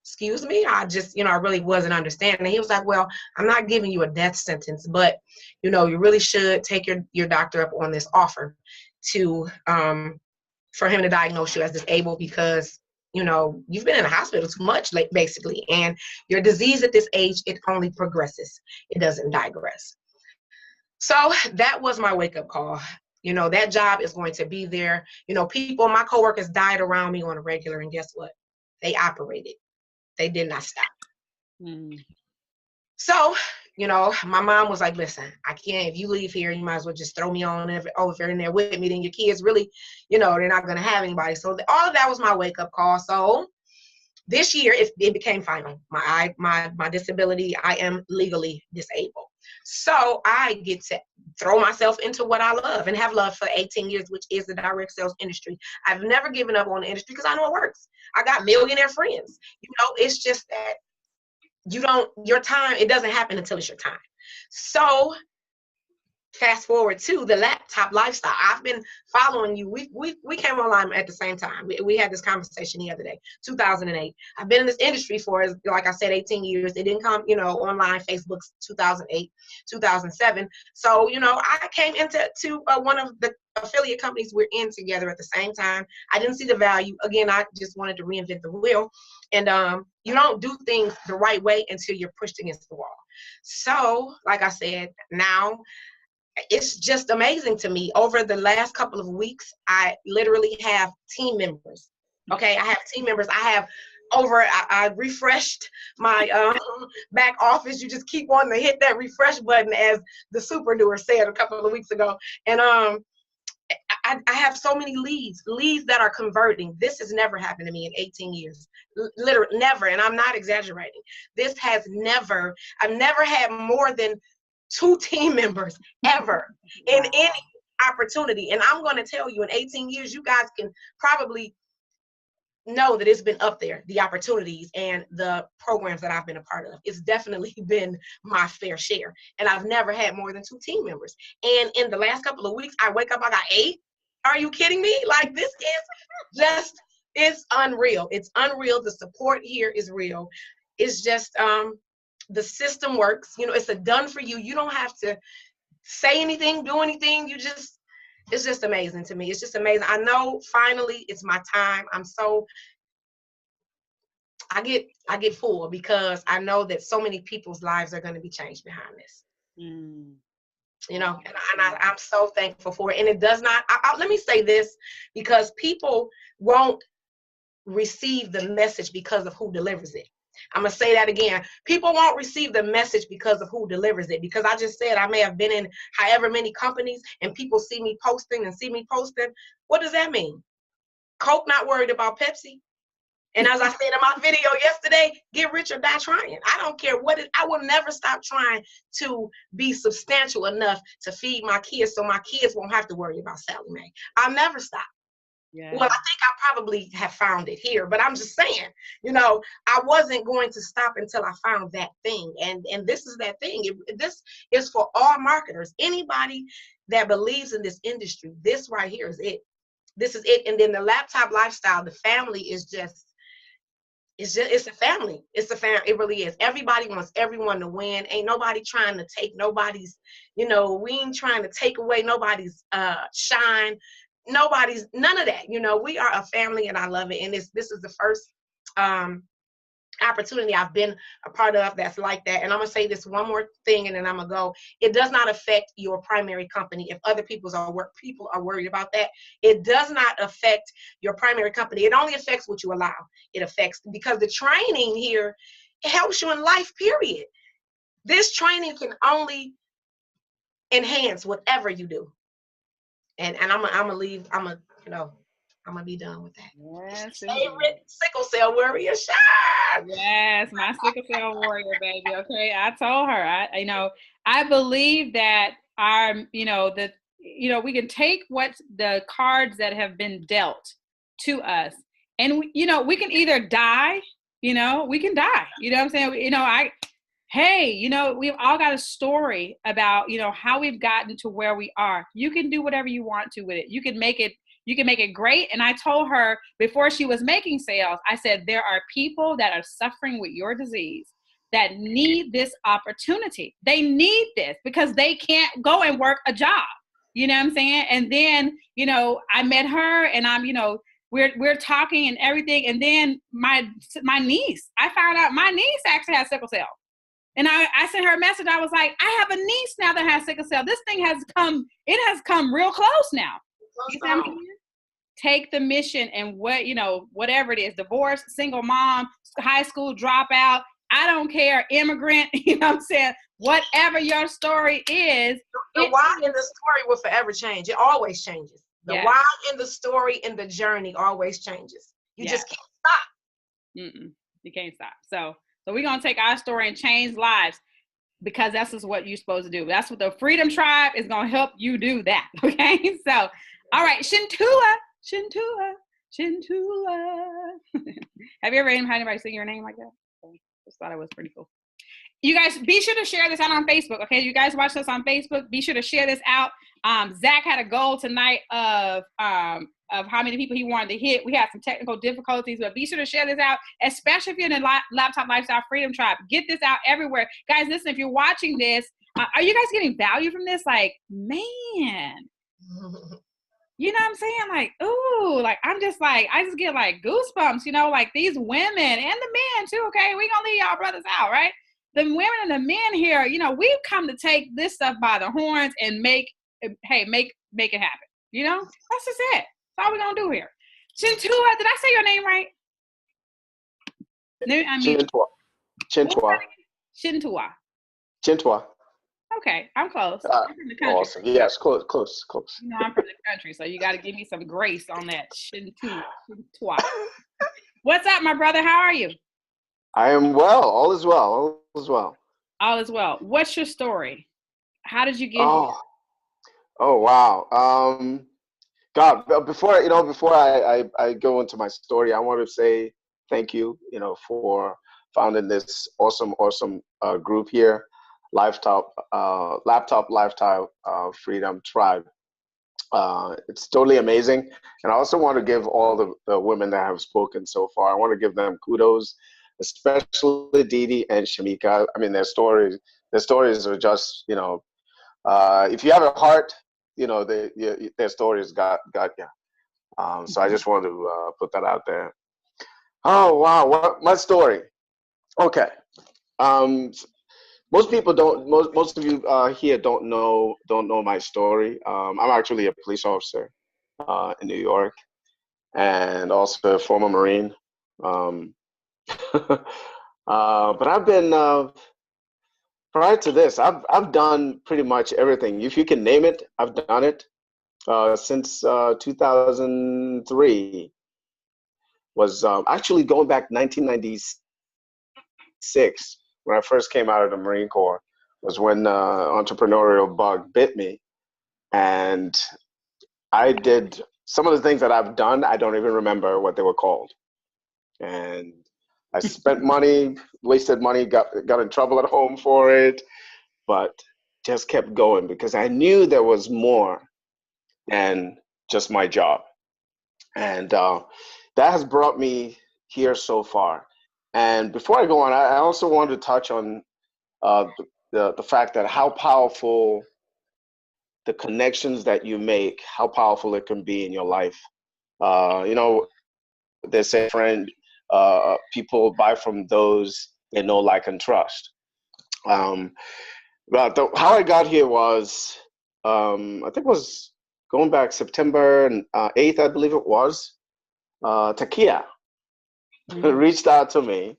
excuse me, I just, I really wasn't understanding. And he was like, well, I'm not giving you a death sentence, but, you really should take your doctor up on this offer to, for him to diagnose you as disabled because, you've been in the hospital too much, like, basically. And your disease at this age, it only progresses. It doesn't digress. So that was my wake-up call. That job is going to be there. People, my coworkers died around me on a regular, and guess what? They operated. They did not stop. So, my mom was like, listen, I can't, if you leave here, you might as well just throw me on over in there with me. Then your kids really, they're not going to have anybody. So all of that was my wake-up call. So this year, it became final. My disability, I am legally disabled. So I get to throw myself into what I love and have loved for 18 years, which is the direct sales industry. I've never given up on the industry because I know it works. I got millionaire friends. It's just that your time, it doesn't happen until it's your time. So fast forward to the laptop lifestyle. I've been following you. We came online at the same time. We had this conversation the other day, 2008. I've been in this industry for, like I said, 18 years. It didn't come, online, Facebook's 2008, 2007. So, I came into one of the affiliate companies we're in together at the same time. I didn't see the value. Again, I just wanted to reinvent the wheel. And you don't do things the right way until you're pushed against the wall. So, like I said, now, it's just amazing to me. Over the last couple of weeks, I literally have team members. Okay, I have team members. I refreshed my back office. You just keep wanting to hit that refresh button, as the super doer said a couple of weeks ago. And I have so many leads that are converting. This has never happened to me in 18 years. Literally never. And I'm not exaggerating. I've never had more than 2 team members ever in any opportunity. And I'm going to tell you, in 18 years, you guys can probably know that it's been up there, the opportunities and the programs that I've been a part of. It's definitely been my fair share. And I've never had more than 2 team members. And in the last couple of weeks, I wake up, I got 8. Are you kidding me? Like, this is it's unreal. It's unreal. The support here is real. It's just, the system works. It's a done for you. You don't have to say anything, do anything. It's just amazing to me. It's just amazing. I know finally it's my time. I get full because I know that so many people's lives are going to be changed behind this. And I'm so thankful for it. And it does not, let me say this, because people won't receive the message because of who delivers it. I'm going to say that again. People won't receive the message because of who delivers it. Because I just said I may have been in however many companies and people see me posting. What does that mean? Coke not worried about Pepsi. And as I said in my video yesterday, get rich or die trying. I don't care I will never stop trying to be substantial enough to feed my kids so my kids won't have to worry about Sally Mae. I'll never stop. Yeah. Well, I think I probably have found it here, but I'm just saying, I wasn't going to stop until I found that thing. And this is that thing. This is for all marketers. Anybody that believes in this industry, this right here is it. This is it. And then the laptop lifestyle, the family is it's a family. It's a family. It really is. Everybody wants everyone to win. Ain't nobody trying to take nobody's, we ain't trying to take away nobody's shine. None of that. We are a family and I love it. And this is the first opportunity I've been a part of that's like that. And I'm going to say this one more thing and then I'm going to go. It does not affect your primary company. If other people are worried about that, it does not affect your primary company. It only affects what you allow. It affects, because the training here It helps you in life, period. This training can only enhance whatever you do. And I'm gonna leave. I'm gonna be done with that. Yes, Favorite sickle cell warrior shirt. yes, my sickle cell warrior, baby. Okay, I told her. I believe that we can take what the cards that have been dealt to us, and we can either die. We can die. You know what I'm saying? We've all got a story about, how we've gotten to where we are. You can do whatever you want to with it. You can make it great. And I told her before she was making sales, I said, there are people that are suffering with your disease that need this opportunity. They need this because they can't go and work a job. You know what I'm saying? And then, I met her and we're talking and everything. And then my niece, I found out my niece actually has sickle cell. And I sent her a message. I was like, I have a niece now that has sickle cell. This thing has come real close now. You know what I mean? Take the mission and whatever it is, divorce, single mom, high school dropout, I don't care, immigrant, you know what I'm saying? Whatever your story is. The why in the story will forever change. It always changes. The why in the story and the journey always changes. You just can't stop. You can't stop. So we're going to take our story and change lives because that's just what you're supposed to do. That's what the Freedom Tribe is going to help you do that. Okay. So, all right. Shintua. Have you ever had anybody sing your name like that? I just thought it was pretty cool. You guys, be sure to share this out on Facebook. Okay. You guys watch this on Facebook. Be sure to share this out. Zach had a goal tonight of how many people he wanted to hit. We had some technical difficulties, but be sure to share this out, especially if you're in the Laptop Lifestyle Freedom Tribe. Get this out everywhere. Guys, listen, if you're watching this, are you guys getting value from this? Like, man, you know what I'm saying? Like, ooh, like, I just get like goosebumps, like these women and the men too, okay? We gonna leave y'all brothers out, right? The women and the men here, we've come to take this stuff by the horns and make it happen. That's just it. That's all we're going to do here. Chintua, did I say your name right? Chintua. Okay, I'm close. I'm from the country. Awesome. Yes, close. I'm from the country, so you got to give me some grace on that. Chintua. What's up, my brother? How are you? I am well. All is well. All is well. What's your story? How did you get here? Oh, wow. God, before I go into my story, I want to say thank you, for founding this awesome group here, Laptop Lifestyle Freedom Tribe. It's totally amazing. And I also want to give all the women that have spoken so far, I want to give them kudos, especially Didi and Shamika. I mean, their stories are just, if you have a heart, their stories got you. So I just wanted to put that out there. Oh, wow. What my story? Okay. Most people don't. Most of you here don't know my story. I'm actually a police officer in New York, and also a former Marine. But I've been prior to this, I've done pretty much everything. If you can name it, I've done it since 2003. Was actually going back 1996 when I first came out of the Marine Corps. Was when entrepreneurial bug bit me, and I did some of the things that I've done. I don't even remember what they were called, and I spent money, wasted money, got in trouble at home for it, but just kept going because I knew there was more than just my job. And that has brought me here so far. And before I go on, I also wanted to touch on the fact that how powerful the connections that you make, how powerful it can be in your life. They say, friend, people buy from those they know, like, and trust. But how I got here was, I think it was going back September 8th, I believe it was. Takia reached out to me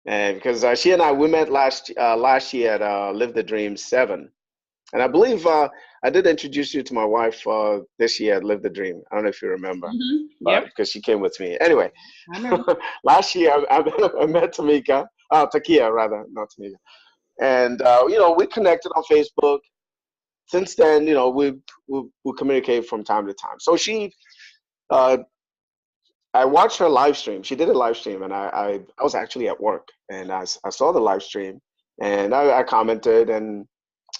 And because she and I, we met last year at Live the Dream 7. And I believe I did introduce you to my wife this year at Live the Dream. I don't know if you remember, Yep. because she came with me. Anyway, I remember. last year I met Takia rather, not Tamika. And, we connected on Facebook. Since then, we communicate from time to time. So uh, I watched her live stream. She did a live stream, and I was actually at work, and I saw the live stream, and I commented and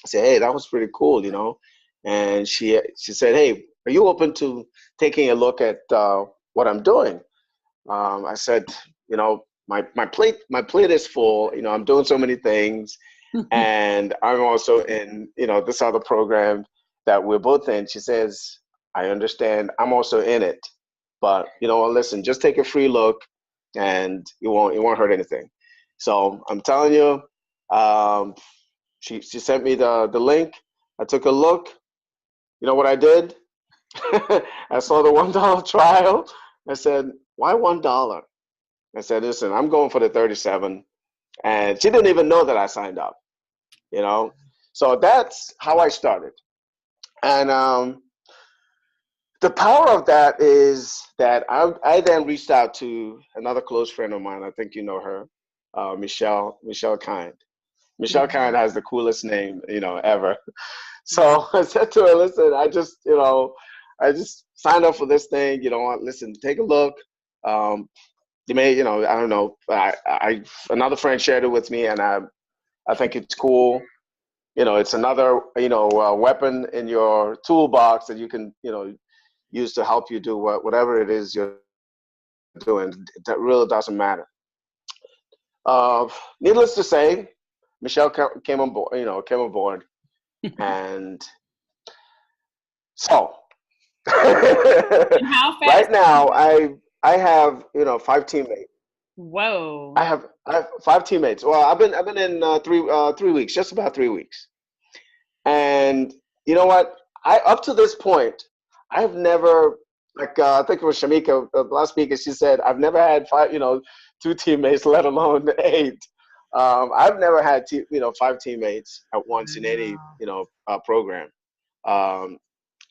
said, "Hey, that was pretty cool." And she said, "Hey, are you open to taking a look at what I'm doing?" I said, my plate is full. I'm doing so many things, and I'm also in this other program that we're both in. She says, "I understand. I'm also in it, but listen, just take a free look, and it won't hurt anything." So I'm telling you, um, she sent me the link. I took a look. You know what I did? I saw the $1 trial. I said, "Why $1?" I said, "Listen, I'm going for the 37." And she didn't even know that I signed up, you know? So that's how I started. And the power of that is that I then reached out to another close friend of mine. I think you know her, Michelle Kind. Michelle Kind has the coolest name, ever. So I said to her, "Listen, I just signed up for this thing. Listen, take a look. You may, I don't know. Another friend shared it with me, and I think it's cool. It's another, weapon in your toolbox that you can, use to help you do whatever it is you're doing. That really doesn't matter." Needless to say, Michelle came on board. Came aboard, and so And how right fast? now I have 5 teammates. Whoa. I have 5 teammates. Well, I've been in 3 weeks, just about 3 weeks. And you know what? I up to this point, I've never, like, I think it was Shamika, the last speaker. She said, "I've never had 2 teammates, let alone 8." I've never had 5 teammates at once in any program. Um,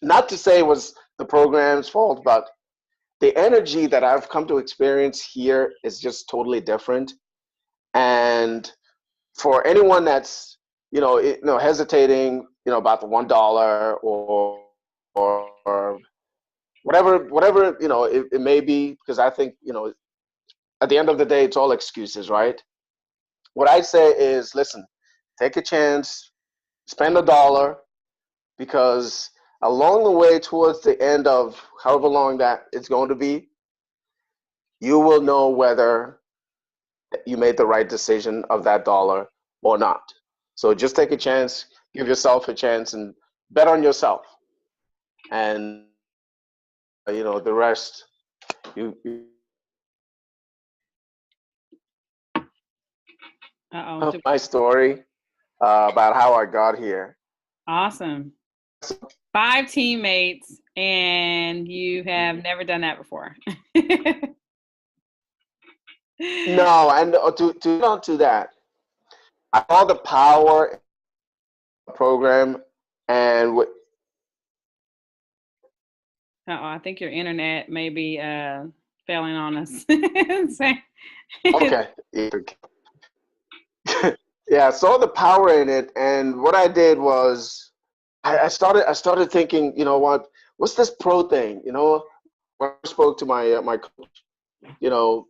Not to say it was the program's fault, but the energy that I've come to experience here is just totally different. And for anyone that's hesitating about the $1 or whatever it may be, because I think at the end of the day it's all excuses, right? What I say is, listen, take a chance, spend $1, because along the way towards the end of however long that it's going to be, you will know whether you made the right decision of that $1 or not. So just take a chance, give yourself a chance, and bet on yourself. And the rest, you Uh-oh. my story about how I got here. Awesome. 5 teammates, and you have never done that before. No, and to get onto that, I saw the power program, and I think your internet may be failing on us. okay, yeah, I saw the power in it, and what I did was I started thinking, what's this pro thing? When I spoke to my coach, you know,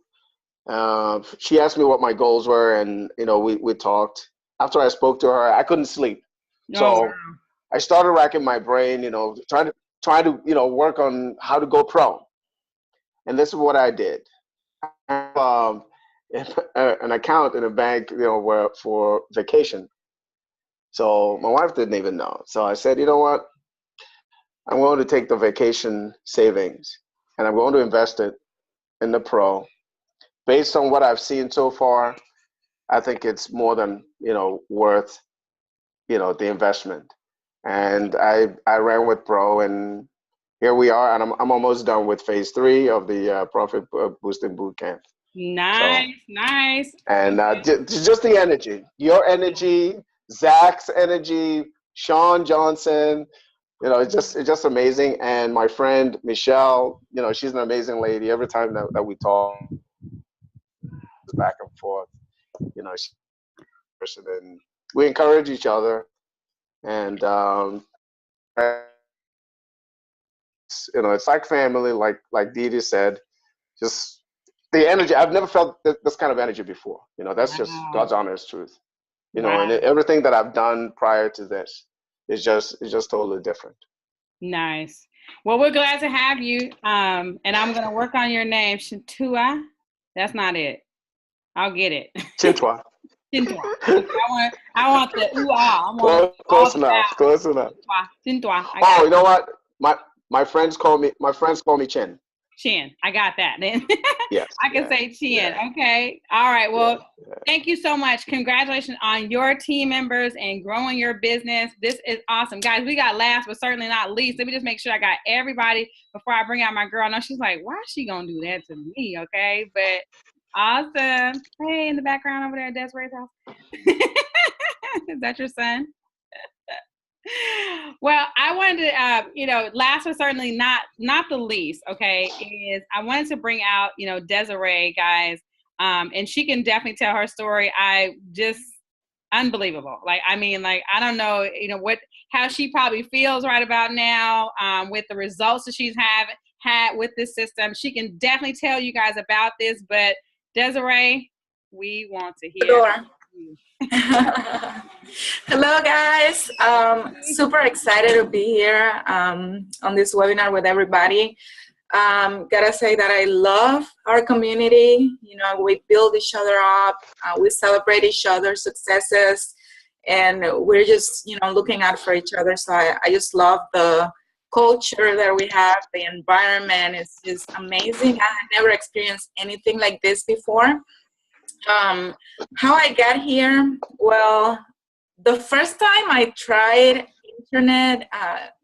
she asked me what my goals were, and we talked. After I spoke to her, I couldn't sleep, Oh, so I started racking my brain, trying to work on how to go pro. And this is what I did. I have, an account in a bank, where for vacation. So my wife didn't even know. So I said, you know what? I'm going to take the vacation savings and I'm going to invest it in the pro. Based on what I've seen so far, I think it's more than worth the investment. And I ran with pro, and here we are, and I'm almost done with phase 3 of the profit boosting boot camp. Nice, nice. And just the energy, your energy, Zach's energy, Sean Johnson, it's just amazing. And my friend Michelle, she's an amazing lady. Every time that we talk back and forth, she's a person, and we encourage each other. And it's like family, like Didi said. Just the energy. I've never felt this kind of energy before. That's just God's honest truth. And everything that I've done prior to this is just totally different. Nice. Well, we're glad to have you. And I'm gonna work on your name, Shintua. That's not it. I'll get it. Chintua. Chintua. I want the ooh ah. Close enough. Chintua. Oh, you know what? My friends call me Chin. Chin. I got that then. Yes. I can say Chin. Yeah. Okay. All right. Well, thank you so much. Congratulations on your team members and growing your business. This is awesome. Guys, we got last but certainly not least. Let me just make sure I got everybody before I bring out my girl. I know she's like, why is she going to do that to me? Okay. But awesome. Hey, in the background over there at Desiree's house. Is that your son? Well, I wanted to, last but certainly not the least, okay, is I wanted to bring out, Desiree, guys, and she can definitely tell her story. Unbelievable. I don't know, how she probably feels right about now with the results that she's had with this system. She can definitely tell you guys about this, but Desiree, we want to hear. Sure. Hello guys, super excited to be here on this webinar with everybody. Gotta say that I love our community. We build each other up, we celebrate each other's successes, and we're just looking out for each other. So I just love the culture that we have. The environment is just amazing. I had never experienced anything like this before. How I got here? Well, the first time I tried internet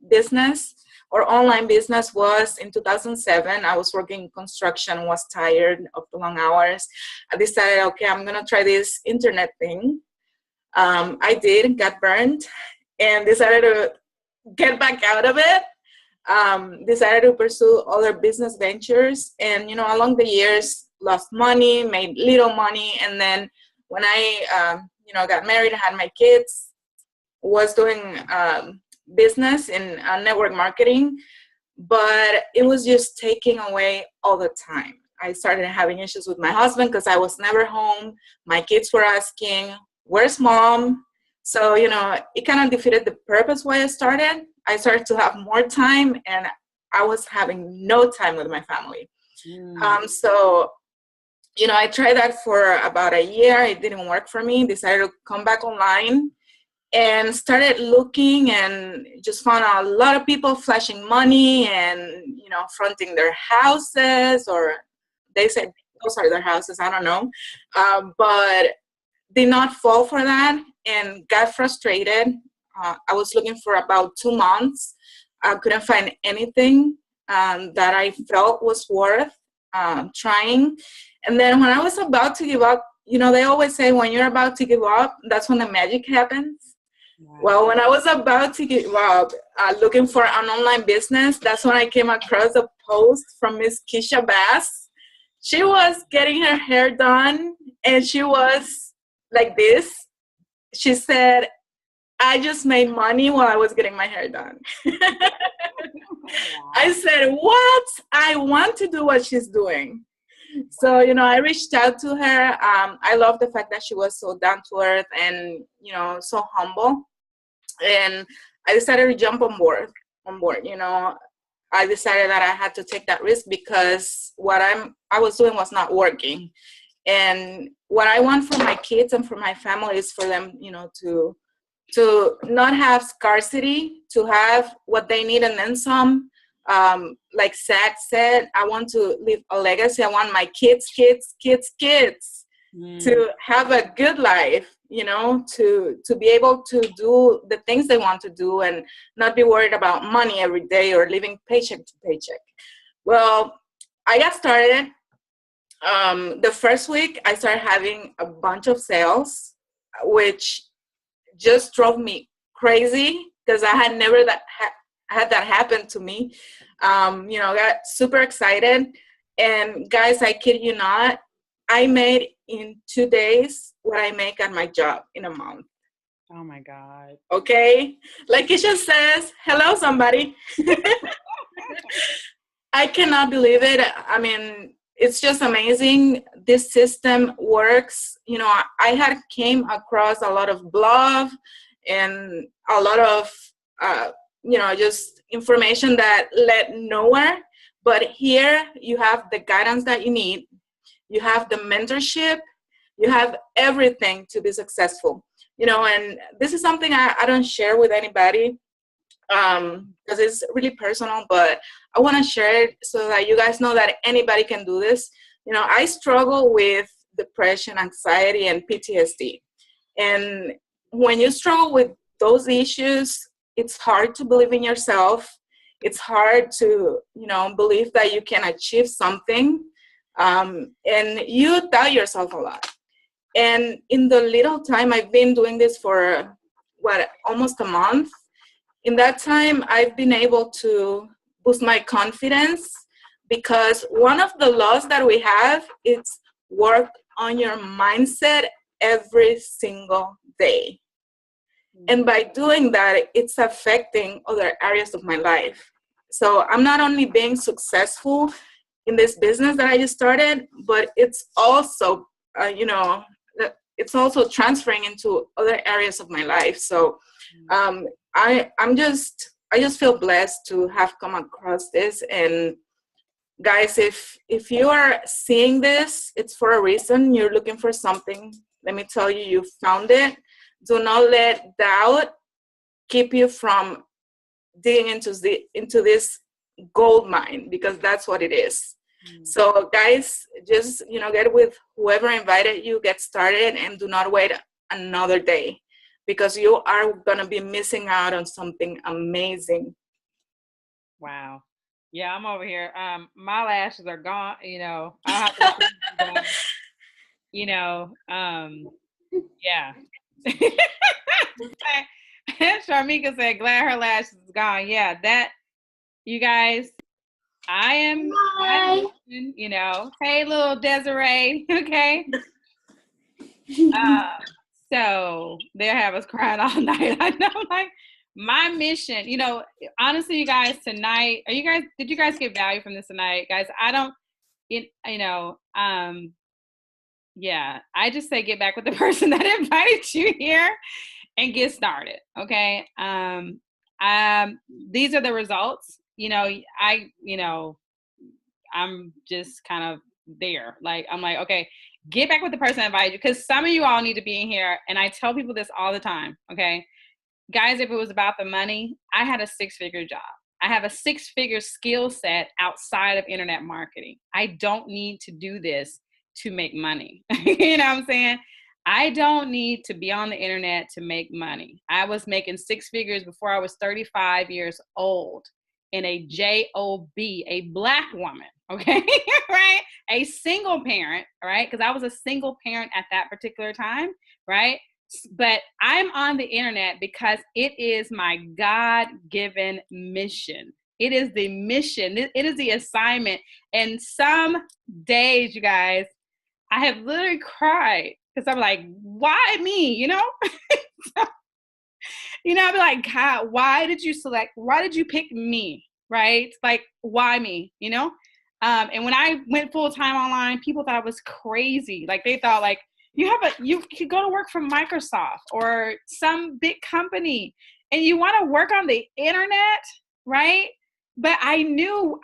business or online business was in 2007. I was working in construction, was tired of the long hours. I decided, okay, I'm going to try this internet thing. I did, got burned, and decided to get back out of it. Decided to pursue other business ventures, and along the years lost money, made little money, and then when I got married and had my kids, was doing business in network marketing, but it was just taking away all the time. I started having issues with my husband because I was never home. My kids were asking, where's mom? So it kind of defeated the purpose why I started. I started to have more time, and I was having no time with my family. So I tried that for about a year. It didn't work for me. Decided to come back online and started looking, and just found a lot of people flashing money and, fronting their houses, or they said those are their houses. I don't know. But did not fall for that and got frustrated. I was looking for about 2 months. I couldn't find anything that I felt was worth trying. And then when I was about to give up, they always say when you're about to give up, that's when the magic happens. Wow. Well, when I was about to give up, looking for an online business, that's when I came across a post from Miss Keysha Bass. She was getting her hair done, and she was like this. She said, I just made money while I was getting my hair done. I said, what? I want to do what she's doing. So, I reached out to her. I love the fact that she was so down to earth and, so humble. And I decided to jump on board. I decided that I had to take that risk because what I was doing was not working. And what I want for my kids and for my family is for them, to not have scarcity, to have what they need and then some. Like Zach said, I want to leave a legacy. I want my kids to have a good life, to be able to do the things they want to do and not be worried about money every day or living paycheck to paycheck. Well, I got started. The first week I started having a bunch of sales, which just drove me crazy because I had never had that happen to me. I got super excited. And guys, I kid you not, I made in 2 days what I make at my job in a month. Oh my God. Okay? Like it just says, hello, somebody. I cannot believe it. I mean, it's just amazing. This system works. I had came across a lot of blog and a lot of, just information that led nowhere. But here you have the guidance that you need. You have the mentorship. You have everything to be successful. And this is something I don't share with anybody because it's really personal, but I want to share it so that you guys know that anybody can do this. I struggle with depression, anxiety, and PTSD. And when you struggle with those issues, it's hard to believe in yourself. It's hard to, believe that you can achieve something. And you doubt yourself a lot. And in the little time I've been doing this for, almost a month, in that time, I've been able to boost my confidence because one of the laws that we have is work on your mindset every single day. And by doing that, it's affecting other areas of my life. So I'm not only being successful in this business that I just started, but it's also, it's also transferring into other areas of my life. So I just feel blessed to have come across this. And guys, if you are seeing this, it's for a reason. You're looking for something. Let me tell you, you found it. Do not let doubt keep you from digging into this gold mine, because that's what it is. So guys, just get with whoever invited you, get started, and do not wait another day, because you are going to be missing out on something amazing. Wow. Yeah, I'm over here. My lashes are gone, I have to yeah. Sharmika said, glad her lashes is gone. Yeah, that, you guys, I am, hey, little Desiree, okay? So they'll have us crying all night. I know, like, my mission, honestly, you guys, tonight, did you guys get value from this tonight? Guys, I don't, yeah, I just say get back with the person that invited you here and get started, okay? These are the results. I'm just kind of there. Like, I'm like, okay, get back with the person that invited you, because some of you all need to be in here, and I tell people this all the time, okay? Guys, if it was about the money, I had a 6-figure job. I have a 6-figure skill set outside of internet marketing. I don't need to do this to make money. You know what I'm saying? I don't need to be on the internet to make money. I was making 6 figures before I was 35 years old in a job, a Black woman, okay? Right? A single parent, right? Because I was a single parent at that particular time, right? But I'm on the internet because it is my God-given mission. It is the mission. It is the assignment. And some days, you guys, I have literally cried because I'm like, why me? I'd be like, God, why did you pick me? Right? Like, why me? And when I went full time online, people thought I was crazy. Like, they thought, like, you could go to work for Microsoft or some big company and you want to work on the internet, right? But I knew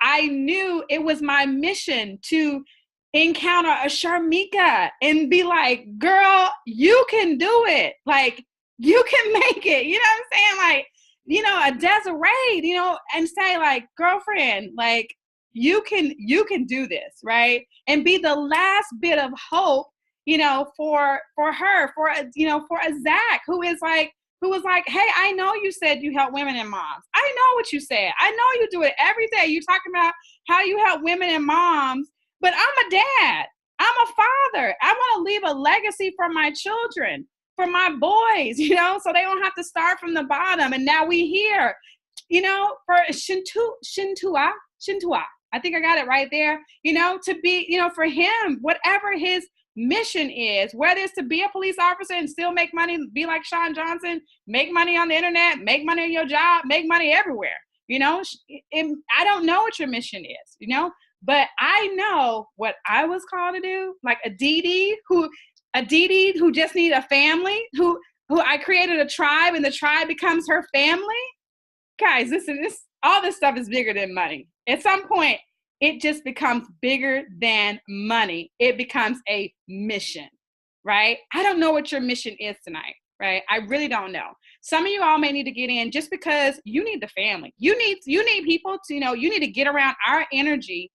it was my mission to encounter a Sharmika and be like, girl, you can do it. Like, you can make it. You know what I'm saying? Like, a Desiree, and say, like, girlfriend, like, you can do this, right? And be the last bit of hope, for her, for a Zach who was like, hey, I know you said you help women and moms. I know what you said. I know you do it every day. You talking about how you help women and moms, but I'm a dad. together. I want to leave a legacy for my children, for my boys, you know, so they don't have to start from the bottom. And now we here, you know, for Shintua, I think I got it right there, you know, to be, you know, for him, whatever his mission is, whether it's to be a police officer and still make money, be like Sean Johnson, make money on the internet, make money on your job, make money everywhere, you know. I don't know what your mission is, you know, but I know what I was called to do, like a Dee who just needed a family, who I created a tribe, and the tribe becomes her family. Guys, listen, all this stuff is bigger than money. At some point, it just becomes bigger than money. It becomes a mission, right? I don't know what your mission is tonight, right? I really don't know. Some of you all may need to get in just because you need the family. You need people to, you know, you need to get around our energy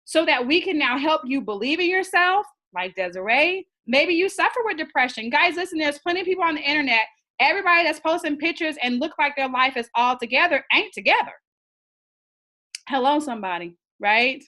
so that we can now help you believe in yourself, like Desiree. Maybe you suffer with depression. Guys, listen, there's plenty of people on the internet. Everybody that's posting pictures and look like their life is all together ain't together. Hello, somebody, right?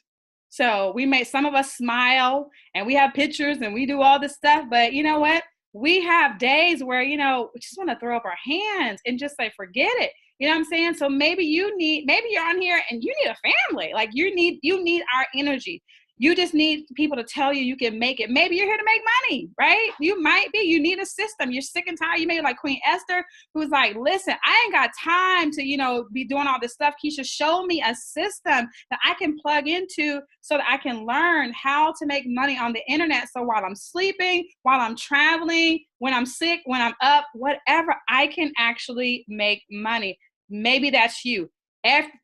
So some of us smile and we have pictures and we do all this stuff, but you know what? We have days where, you know, we just want to throw up our hands and just say, forget it. You know what I'm saying? So maybe you're on here and you need a family. Like you need our energy. You just need people to tell you can make it. Maybe you're here to make money, right? You might be. You need a system. You're sick and tired. You may be like Queen Esther, who's like, listen, I ain't got time to, you know, be doing all this stuff. Keysha, show me a system that I can plug into so that I can learn how to make money on the internet. So while I'm sleeping, while I'm traveling, when I'm sick, when I'm up, whatever, I can actually make money. Maybe that's you.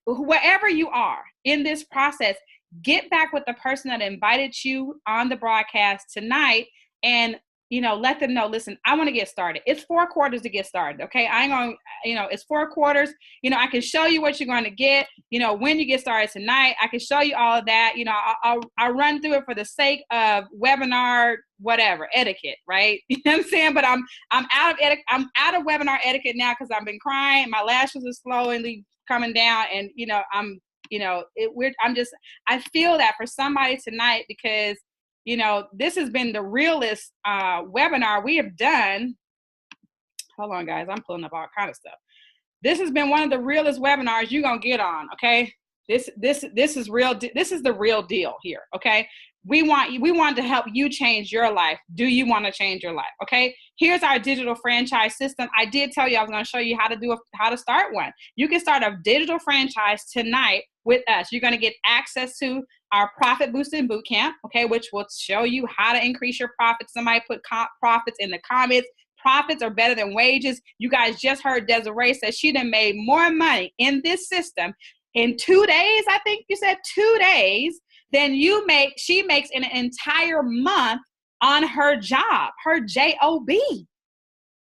Wherever you are in this process, get back with the person that invited you on the broadcast tonight and, you know, let them know, listen, I want to get started. It's 4 quarters to get started. Okay. I ain't going to, you know, it's 4 quarters. You know, I can show you what you're going to get, you know, when you get started tonight. I can show you all of that. You know, I'll run through it for the sake of webinar, whatever, etiquette, right? You know what I'm saying? But I'm out of webinar etiquette now because I've been crying. My lashes are slowly coming down, and, you know, I feel that for somebody tonight because, you know, this has been the realest webinar we have done. Hold on, guys. I'm pulling up all kind of stuff. This has been one of the realest webinars you're going to get on. Okay. This is real. This is the real deal here. Okay. We want to help you change your life. Do you want to change your life? Okay. Here's our digital franchise system. I did tell you I was going to show you how to start one. You can start a digital franchise tonight with us. You're going to get access to our profit boosting bootcamp, okay, which will show you how to increase your profits. Somebody put profits in the comments. Profits are better than wages. You guys just heard Desiree say she done made more money in this system in 2 days. I think you said 2 days than she makes in an entire month on her job, her job.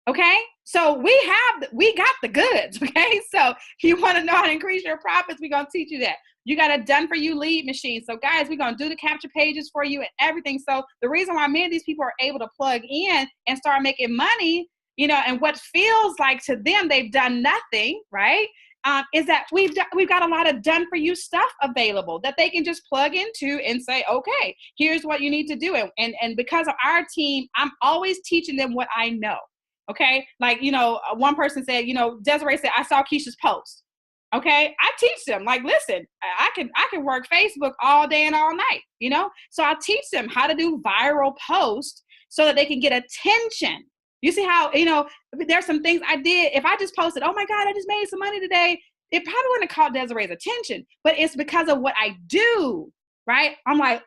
Okay. So we got the goods. Okay. So you want to know how to increase your profits, we're going to teach you that. You got a done for you lead machine. So guys, we're going to do the capture pages for you and everything. So the reason why many of these people are able to plug in and start making money, you know, and what feels like to them, they've done nothing, right? Is that we've got a lot of done for you stuff available that they can just plug into and say, okay, here's what you need to do. And because of our team, I'm always teaching them what I know. Okay. Like, you know, one person said, you know, Desiree said, I saw Keysha's post. Okay. I teach them, like, listen, I can work Facebook all day and all night, you know? So I'll teach them how to do viral posts so that they can get attention. You see how, you know, there's some things I did. If I just posted, oh my God, I just made some money today, it probably wouldn't have caught Desiree's attention, but it's because of what I do, right? I'm like,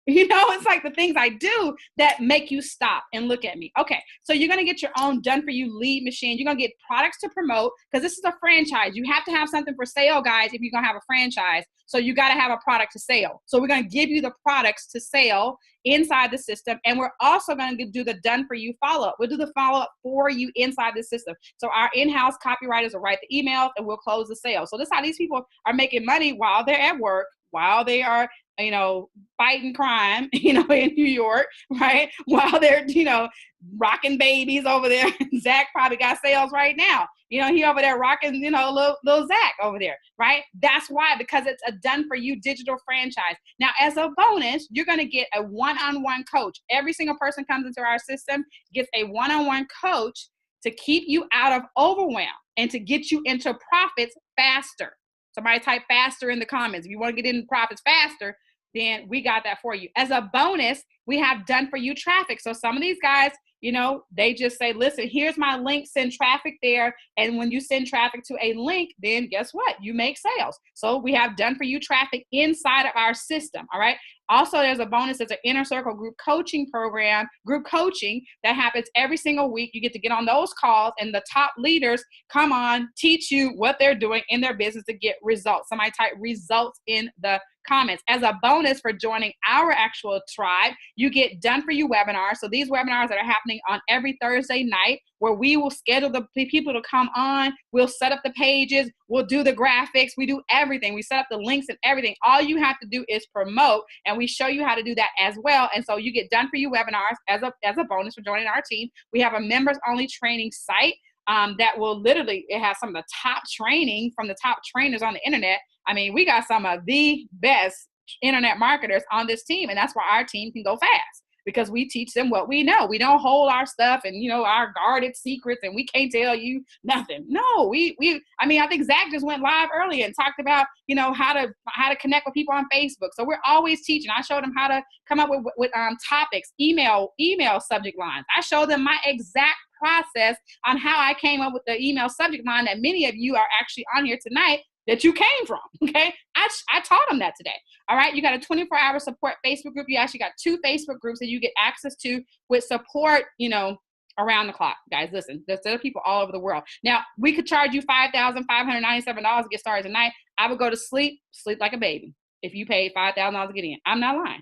you know, it's like the things I do that make you stop and look at me. Okay, so you're going to get your own done-for-you lead machine. You're going to get products to promote because this is a franchise. You have to have something for sale, guys, if you're going to have a franchise. So you got to have a product to sell. So we're going to give you the products to sell inside the system, and we're also going to do the done-for-you follow-up. We'll do the follow-up for you inside the system. So our in-house copywriters will write the emails, and we'll close the sale. So this is how these people are making money while they're at work, while they are, you know, fighting crime, you know, in New York, right? While they're, you know, rocking babies over there. Zach probably got sales right now. You know, he over there rocking, you know, little Zach over there, right? That's why, because it's a done for you digital franchise. Now, as a bonus, you're going to get a one-on-one coach. Every single person comes into our system, gets a one-on-one coach to keep you out of overwhelm and to get you into profits faster. Somebody type faster in the comments. If you want to get into profits faster, then we got that for you. As a bonus, we have done for you traffic. So some of these guys, you know, they just say, listen, here's my link, send traffic there. And when you send traffic to a link, then guess what? You make sales. So we have done for you traffic inside of our system. All right. Also, there's a bonus. There's an inner circle group coaching program, group coaching that happens every single week. You get to get on those calls and the top leaders come on, teach you what they're doing in their business to get results. Somebody type results in the comments. As a bonus for joining our actual tribe, you get done for you webinars. So these webinars that are happening on every Thursday night, where we will schedule the people to come on, we'll set up the pages, we'll do the graphics, we do everything. We set up the links and everything. All you have to do is promote, and we show you how to do that as well. And so you get done for you webinars as a bonus for joining our team. We have a members only training site that will literally, it has some of the top training from the top trainers on the internet. I mean, we got some of the best internet marketers on this team, and that's why our team can go fast, because we teach them what we know. We don't hold our stuff and, you know, our guarded secrets, and we can't tell you nothing. No, I mean, I think Zach just went live earlier and talked about, you know, how to connect with people on Facebook. So we're always teaching. I showed them how to come up with topics, email subject lines. I showed them my exact process on how I came up with the email subject line that many of you are actually on here tonight that you came from, okay? I taught them that today, all right? You got a 24-hour support Facebook group. You actually got 2 Facebook groups that you get access to with support, you know, around the clock. Guys, listen, there's other people all over the world. Now, we could charge you $5,597 to get started tonight. I would go to sleep like a baby if you paid $5,000 to get in. I'm not lying.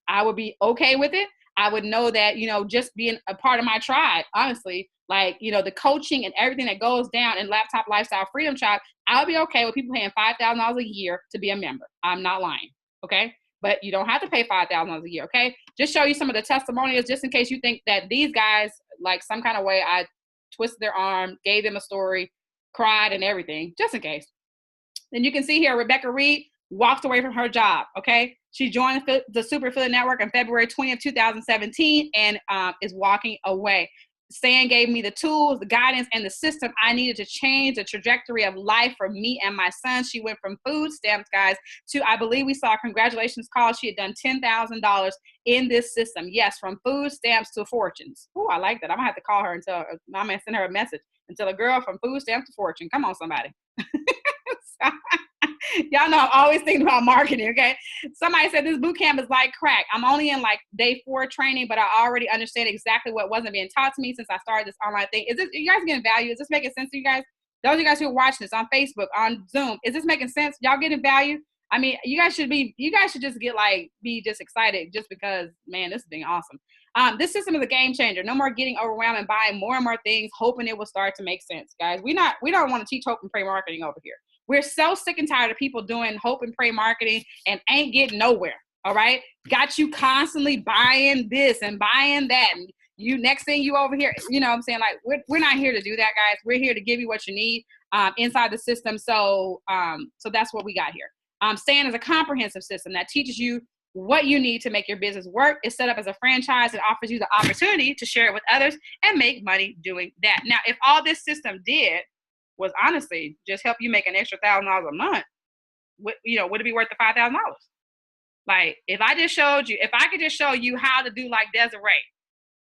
I would be okay with it. I would know that, you know, just being a part of my tribe, honestly, like, you know, the coaching and everything that goes down in Laptop Lifestyle Freedom Tribe, I would be okay with people paying $5,000 a year to be a member. I'm not lying, okay? But you don't have to pay $5,000 a year, okay? Just show you some of the testimonials just in case you think that these guys, like some kind of way I twisted their arm, gave them a story, cried and everything, just in case. Then you can see here, Rebecca Reed walked away from her job, okay? She joined the Super Affiliate Network on February 20th, 2017 and is walking away. Stan gave me the tools, the guidance, and the system I needed to change the trajectory of life for me and my son. She went from food stamps, guys, to, I believe we saw a congratulations call. She had done $10,000 in this system. Yes, from food stamps to fortunes. Oh, I like that. I'm going to have to call her I'm going to send her a message and tell a girl from food stamps to fortune. Come on, somebody. Y'all know I'm always thinking about marketing, okay? Somebody said this boot camp is like crack. I'm only in like day 4 training, but I already understand exactly what wasn't being taught to me since I started this online thing. Are you guys getting value? Is this making sense to you guys? Those of you guys who are watching this on Facebook, on Zoom, is this making sense? Y'all getting value? I mean, you guys should just be just excited just because, man, this is being awesome. This system is a game changer. No more getting overwhelmed and buying more and more things, hoping it will start to make sense, guys. We don't want to teach hope and pray marketing over here. We're so sick and tired of people doing hope and pray marketing and ain't getting nowhere. All right. Got you constantly buying this and buying that. And you, next thing you over here, you know what I'm saying? Like, we're not here to do that, guys. We're here to give you what you need inside the system. So that's what we got here. STAN is a comprehensive system that teaches you what you need to make your business work. It's set up as a franchise and offers you the opportunity to share it with others and make money doing that. Now, if all this system did was honestly just help you make an extra $1,000 a month, would it be worth the $5,000? Like, if I could just show you how to do like Desiree,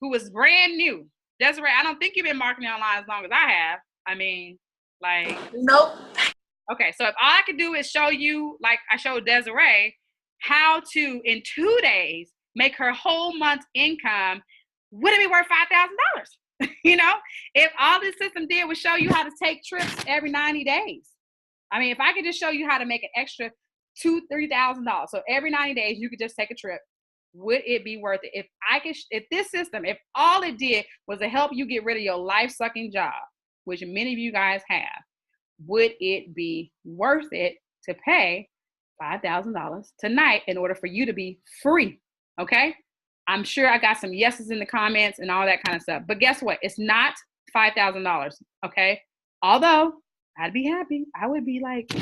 who was brand new. Desiree, I don't think you've been marketing online as long as I have. I mean, like, nope. Okay, so if all I could do is show you, like I showed Desiree, how to, in 2 days, make her whole month's income, would it be worth $5,000? You know, if all this system did was show you how to take trips every 90 days. I mean, if I could just show you how to make an extra $2,000-$3,000, so every 90 days you could just take a trip, would it be worth it? If this system, if all it did was to help you get rid of your life-sucking job, which many of you guys have, would it be worth it to pay $5,000 tonight in order for you to be free? Okay. I'm sure I got some yeses in the comments and all that kind of stuff. But guess what? It's not $5,000. Okay. Although I'd be happy. I would be like,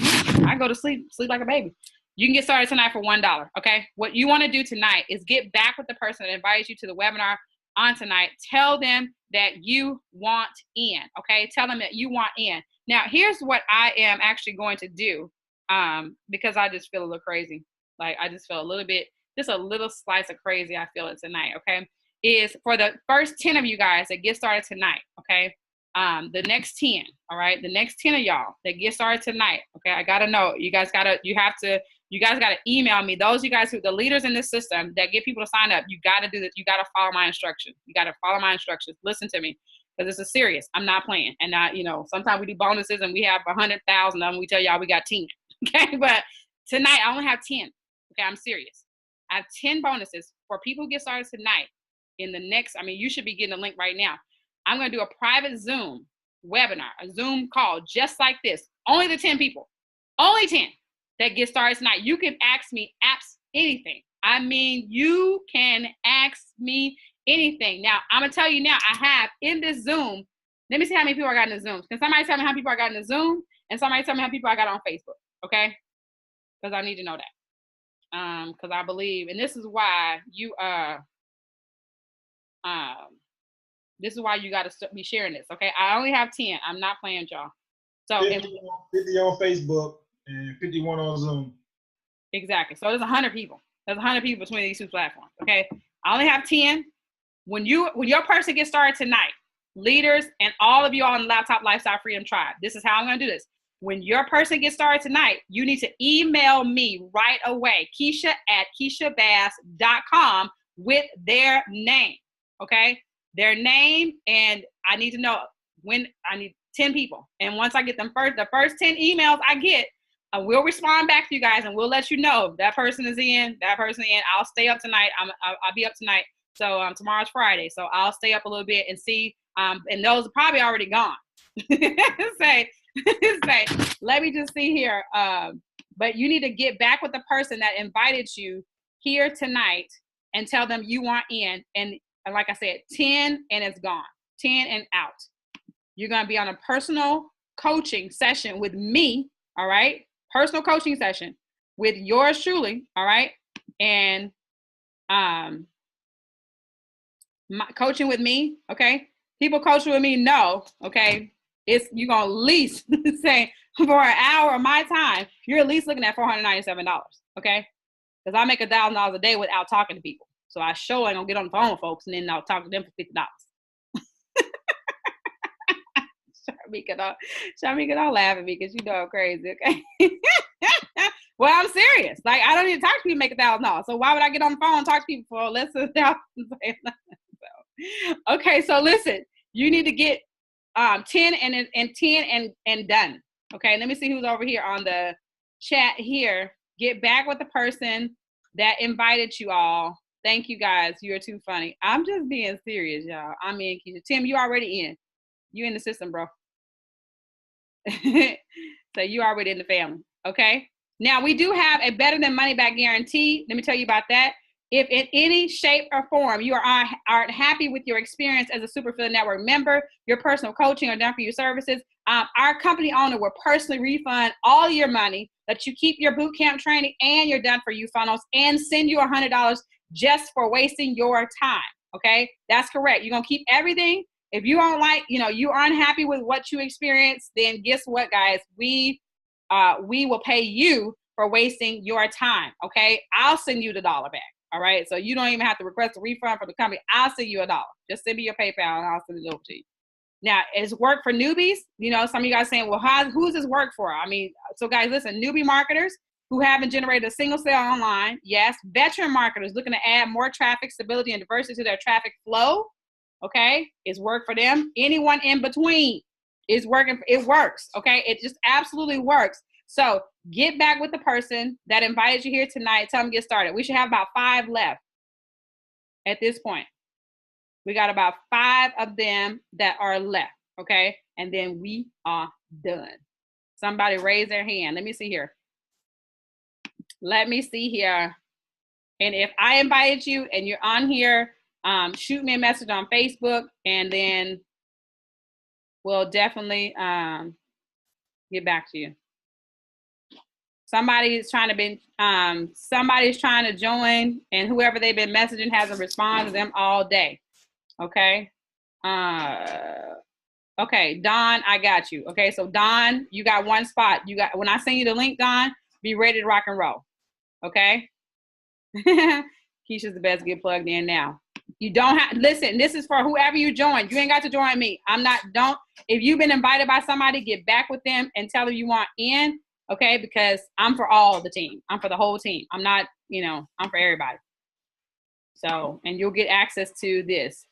I go to sleep like a baby. You can get started tonight for $1. Okay. What you want to do tonight is get back with the person that invited you to the webinar on tonight. Tell them that you want in. Okay. Tell them that you want in. Now, here's what I am actually going to do, because I just feel a little crazy. Like I just feel a little bit, just a little slice of crazy. I feel it tonight. Okay. Is for the first 10 of you guys that get started tonight. Okay. The next 10, all right, the next 10 of y'all that get started tonight, okay, I gotta know, you guys gotta email me, those of you guys who, the leaders in this system that get people to sign up, you gotta do this, you gotta follow my instructions, listen to me, because this is serious, I'm not playing, and sometimes we do bonuses and we have 100,000 of them, we tell y'all we got 10, okay, but tonight I only have 10, okay, I'm serious, I have 10 bonuses for people who get started tonight. In the next, you should be getting a link right now. I'm going to do a private Zoom webinar, a Zoom call just like this. Only the 10 people, only 10 that get started tonight. You can ask me anything. You can ask me anything. Now, I'm going to tell you now, I have in this Zoom, let me see how many people I got in the Zoom. Can somebody tell me how many people I got in the Zoom? And somebody tell me how many people I got on Facebook, okay? Because I need to know that. Because I believe, and this is why you this is why you got to be sharing this, okay? I only have 10. I'm not playing, y'all. So 50 on Facebook and 51 on Zoom. Exactly. So there's 100 people. There's 100 people between these two platforms, okay? I only have 10. When your person gets started tonight, leaders and all of you all in the Laptop Lifestyle Freedom Tribe, this is how I'm going to do this. When your person gets started tonight, you need to email me right away, Keysha@KeyshaBass.com with their name, okay? Their name, and I need to know when. I need 10 people, and once I get them the first 10 emails I get, I will respond back to you guys, and we'll let you know if that person is in. I'll stay up tonight. I'll be up tonight. So tomorrow's Friday, so I'll stay up a little bit and see. And those are probably already gone. say, let me just see here. But you need to get back with the person that invited you here tonight and tell them you want in. And like I said, 10 and it's gone. 10 and out. You're going to be on a personal coaching session with me, all right? Personal coaching session with yours truly, all right? And coaching with me, okay? People coaching with me know, okay? You're going to at least say for an hour of my time, you're at least looking at $497, okay? Because I make $1,000 a day without talking to people. So I sure ain't gonna get on the phone with folks and then I'll talk to them for $50. Shamika, don't laugh at me because you know I'm crazy, okay? Well, I'm serious. Like, I don't need to talk to people to make $1,000. So why would I get on the phone and talk to people for less than $1,000? Okay, so listen, you need to get 10 and done. Okay, let me see who's over here on the chat here. Get back with the person that invited you all. Thank you guys. You're too funny. I'm just being serious, y'all. I'm in, Keysha. Tim, you already in. You in the system, bro. So you already in the family. Okay. Now we do have a better than money back guarantee. Let me tell you about that. If in any shape or form you aren't happy with your experience as a Superfilla Network member, your personal coaching or done for your services, our company owner will personally refund all your money, let you keep your boot camp training and your done for you funnels, and send you $100 just for wasting your time. Okay, that's correct. You're gonna keep everything. If you don't like, you aren't happy with what you experienced, then guess what, guys? We will pay you for wasting your time. Okay, I'll send you the $1 back. All right, so you don't even have to request a refund from the company. I'll send you $1. Just send me your PayPal and I'll send it over to you. Now, it's work for newbies. Some of you guys saying, well, who's this work for? So guys, listen, newbie marketers who haven't generated a single sale online. Yes, veteran marketers looking to add more traffic, stability, and diversity to their traffic flow. Okay, it's work for them. Anyone in between is working. It works. Okay, it just absolutely works. So get back with the person that invited you here tonight. Tell them to get started. We should have about 5 left at this point. We got about 5 of them that are left. Okay, and then we are done. Somebody raise their hand. Let me see here. And if I invited you and you're on here, shoot me a message on Facebook, and then will definitely get back to you. Somebody's trying to join, and whoever they've been messaging hasn't responded to them all day. Okay. Okay, Don, I got you. Okay, so Don, you got one spot. When I send you the link, Don, be ready to rock and roll. Okay. Keisha's the best to get plugged in now. You don't have, listen, this is for whoever you join. You ain't got to join me. If you've been invited by somebody, get back with them and tell them you want in, okay? Because I'm for all the team. I'm for the whole team. I'm not, I'm for everybody. So, and you'll get access to this.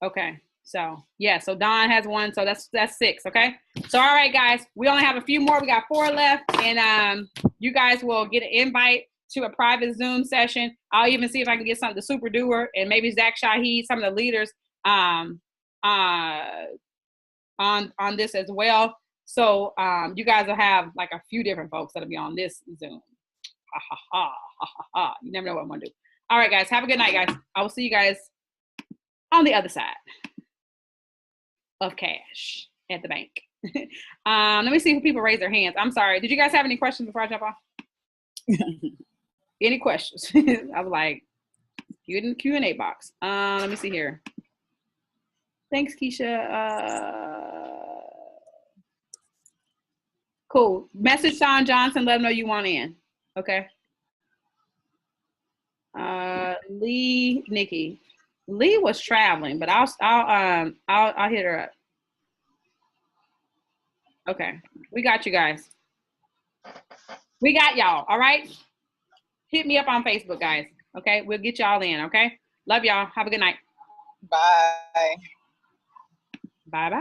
Okay. So, yeah, so Don has one, so that's 6, okay? So, all right, guys, we only have a few more. We got 4 left, and you guys will get an invite to a private Zoom session. I'll even see if I can get some of the Super Doer and maybe Zach Shahid, some of the leaders on this as well. So, you guys will have like a few different folks that'll be on this Zoom. Ha, ha, ha, ha, ha, ha. You never know what I'm going to do. All right, guys, have a good night, guys. I will see you guys on the other side of cash at the bank. Let me see if people raise their hands. I'm sorry. Did you guys have any questions before I jump off? Any questions? I was like, you in the Q&A box. Let me see here. Thanks, Keisha. Cool. Message Sean Johnson. Let him know you want in. Okay. Nikki. Lee was traveling, but I'll hit her up. Okay, we got you guys. We got y'all. All right. Hit me up on Facebook, guys. Okay, we'll get y'all in. Okay, love y'all. Have a good night. Bye. Bye.